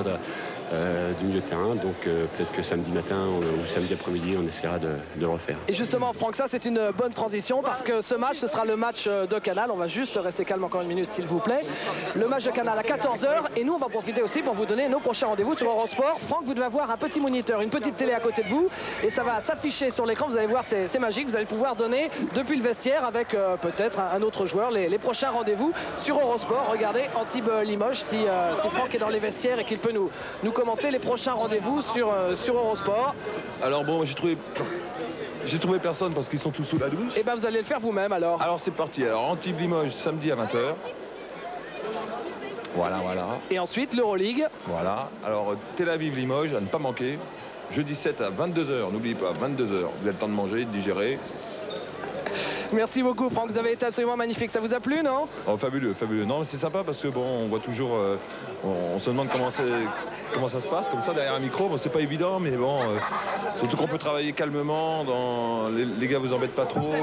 du milieu de terrain, donc peut-être que samedi matin ou samedi après-midi, on essaiera de le refaire. Et justement, Franck, ça c'est une bonne transition parce que ce match, ce sera le match de Canal. On va juste rester calme encore une minute, s'il vous plaît. Le match de Canal à 14h, et nous on va profiter aussi pour vous donner nos prochains rendez-vous sur Eurosport. Franck, vous devez avoir un petit moniteur, une petite télé à côté de vous, et ça va s'afficher sur l'écran. Vous allez voir, c'est magique. Vous allez pouvoir donner depuis le vestiaire avec peut-être un autre joueur les prochains rendez-vous sur Eurosport. Regardez Antibes Limoges, si Franck est dans les vestiaires et qu'il peut nous commenter les prochains rendez-vous sur Eurosport. Alors bon, j'ai trouvé personne parce qu'ils sont tous sous la douche. Et ben vous allez le faire vous-même alors. Alors c'est parti. Alors Antibes Limoges samedi à 20h. Voilà. Et ensuite l'Euroleague. Voilà. Alors Tel Aviv Limoges à ne pas manquer. Jeudi 7 à 22h. N'oubliez pas, 22h. Vous avez le temps de manger, de digérer. Merci beaucoup Franck, vous avez été absolument magnifique. Ça vous a plu, non? Oh, fabuleux, fabuleux. Non, mais c'est sympa parce que bon, on voit toujours, on se demande comment ça se passe comme ça derrière un micro. Bon, c'est pas évident, mais bon, surtout qu'on peut travailler calmement. Les gars vous embêtent pas trop,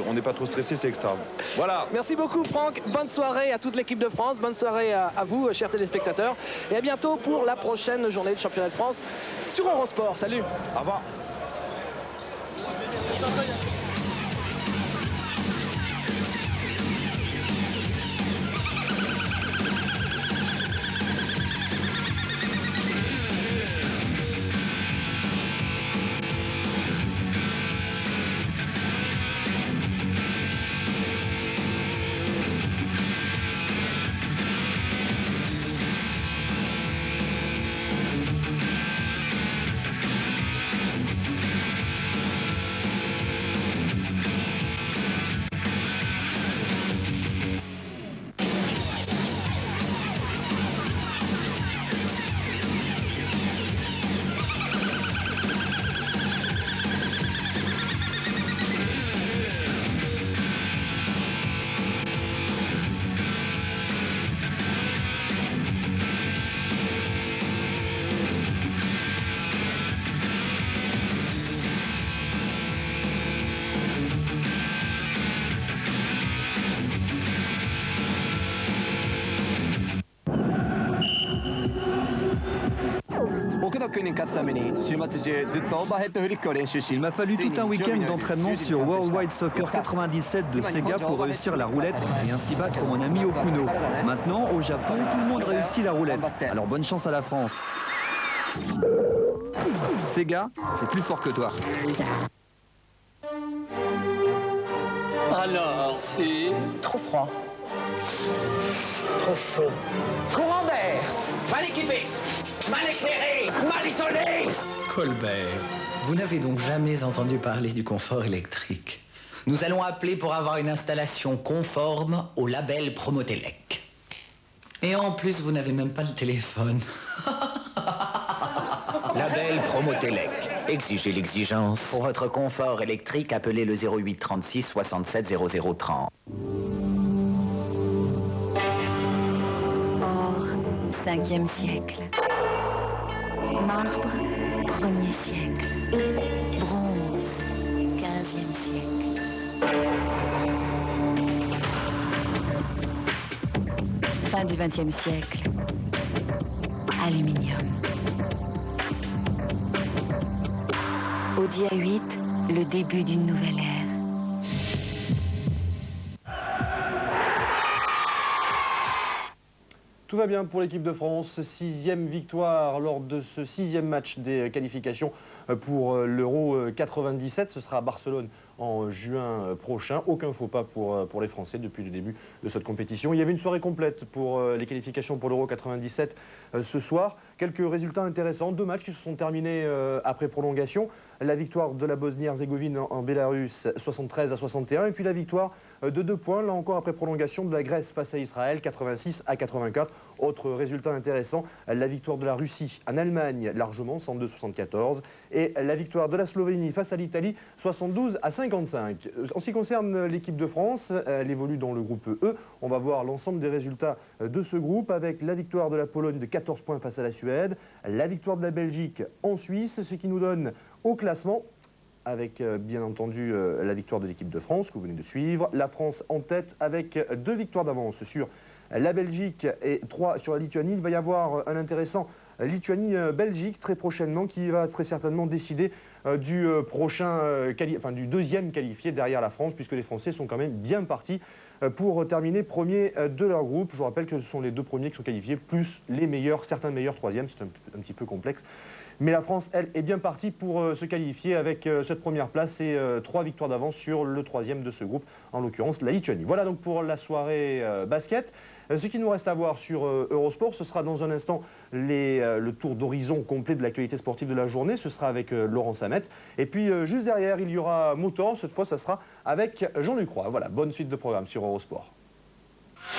on n'est pas trop stressé, c'est extra. Voilà. Merci beaucoup Franck. Bonne soirée à toute l'équipe de France. Bonne soirée à vous, chers téléspectateurs. Et à bientôt pour la prochaine journée de championnat de France sur Eurosport. Salut. Au revoir. Il m'a fallu tout un week-end d'entraînement sur World Wide Soccer 97 de Sega pour réussir la roulette et ainsi battre mon ami Okuno. Maintenant, au Japon, tout le monde réussit la roulette. Alors bonne chance à la France. Sega, c'est plus fort que toi. Alors, c'est trop froid. Trop chaud. Courant d'air. Mal équipé. Mal éclairé. Mal isolé. Colbert. Vous n'avez donc jamais entendu parler du confort électrique. Nous allons appeler pour avoir une installation conforme au label Promotelec. Et en plus, vous n'avez même pas le téléphone. Label Promotelec. Exigez l'exigence. Pour votre confort électrique, appelez le 08 36 67 00 30. Or, 5e siècle. Marbre, 1er siècle. Bronze, 15e siècle. Fin du 20e siècle. Aluminium. Au dia 8, le début d'une nouvelle ère. Tout va bien pour l'équipe de France, 6e victoire lors de ce 6e match des qualifications pour l'Euro 97. Ce sera à Barcelone en juin prochain. Aucun faux pas pour les Français depuis le début de cette compétition. Il y avait une soirée complète pour les qualifications pour l'Euro 97 ce soir. Quelques résultats intéressants, 2 matchs qui se sont terminés après prolongation. La victoire de la Bosnie-Herzégovine en Bélarus 73 à 61 et puis la victoire de 2 points, là encore après prolongation, de la Grèce face à Israël 86 à 84. Autre résultat intéressant, la victoire de la Russie en Allemagne largement 102-74 et la victoire de la Slovénie face à l'Italie 72 à 55. En ce qui concerne l'équipe de France, elle évolue dans le groupe E. On va voir l'ensemble des résultats de ce groupe avec la victoire de la Pologne de 14 points face à la Suède, la victoire de la Belgique en Suisse, ce qui nous donne au classement avec bien entendu la victoire de l'équipe de France que vous venez de suivre. La France en tête avec 2 victoires d'avance sur la Belgique et 3 sur la Lituanie. Il va y avoir un intéressant Lituanie-Belgique très prochainement qui va très certainement décider du deuxième qualifié derrière la France puisque les Français sont quand même bien partis pour terminer premier de leur groupe. Je vous rappelle que ce sont les 2 premiers qui sont qualifiés plus les meilleurs, certains meilleurs troisièmes, c'est un petit peu complexe. Mais la France, elle, est bien partie pour se qualifier avec cette première place et 3 victoires d'avance sur le 3e de ce groupe, en l'occurrence la Lituanie. Voilà donc pour la soirée basket. Ce qui nous reste à voir sur Eurosport, ce sera dans un instant le tour d'horizon complet de l'actualité sportive de la journée. Ce sera avec Laurent Samet. Et puis juste derrière, il y aura Motor. Cette fois, ça sera avec Jean-Luc Roy. Voilà, bonne suite de programme sur Eurosport.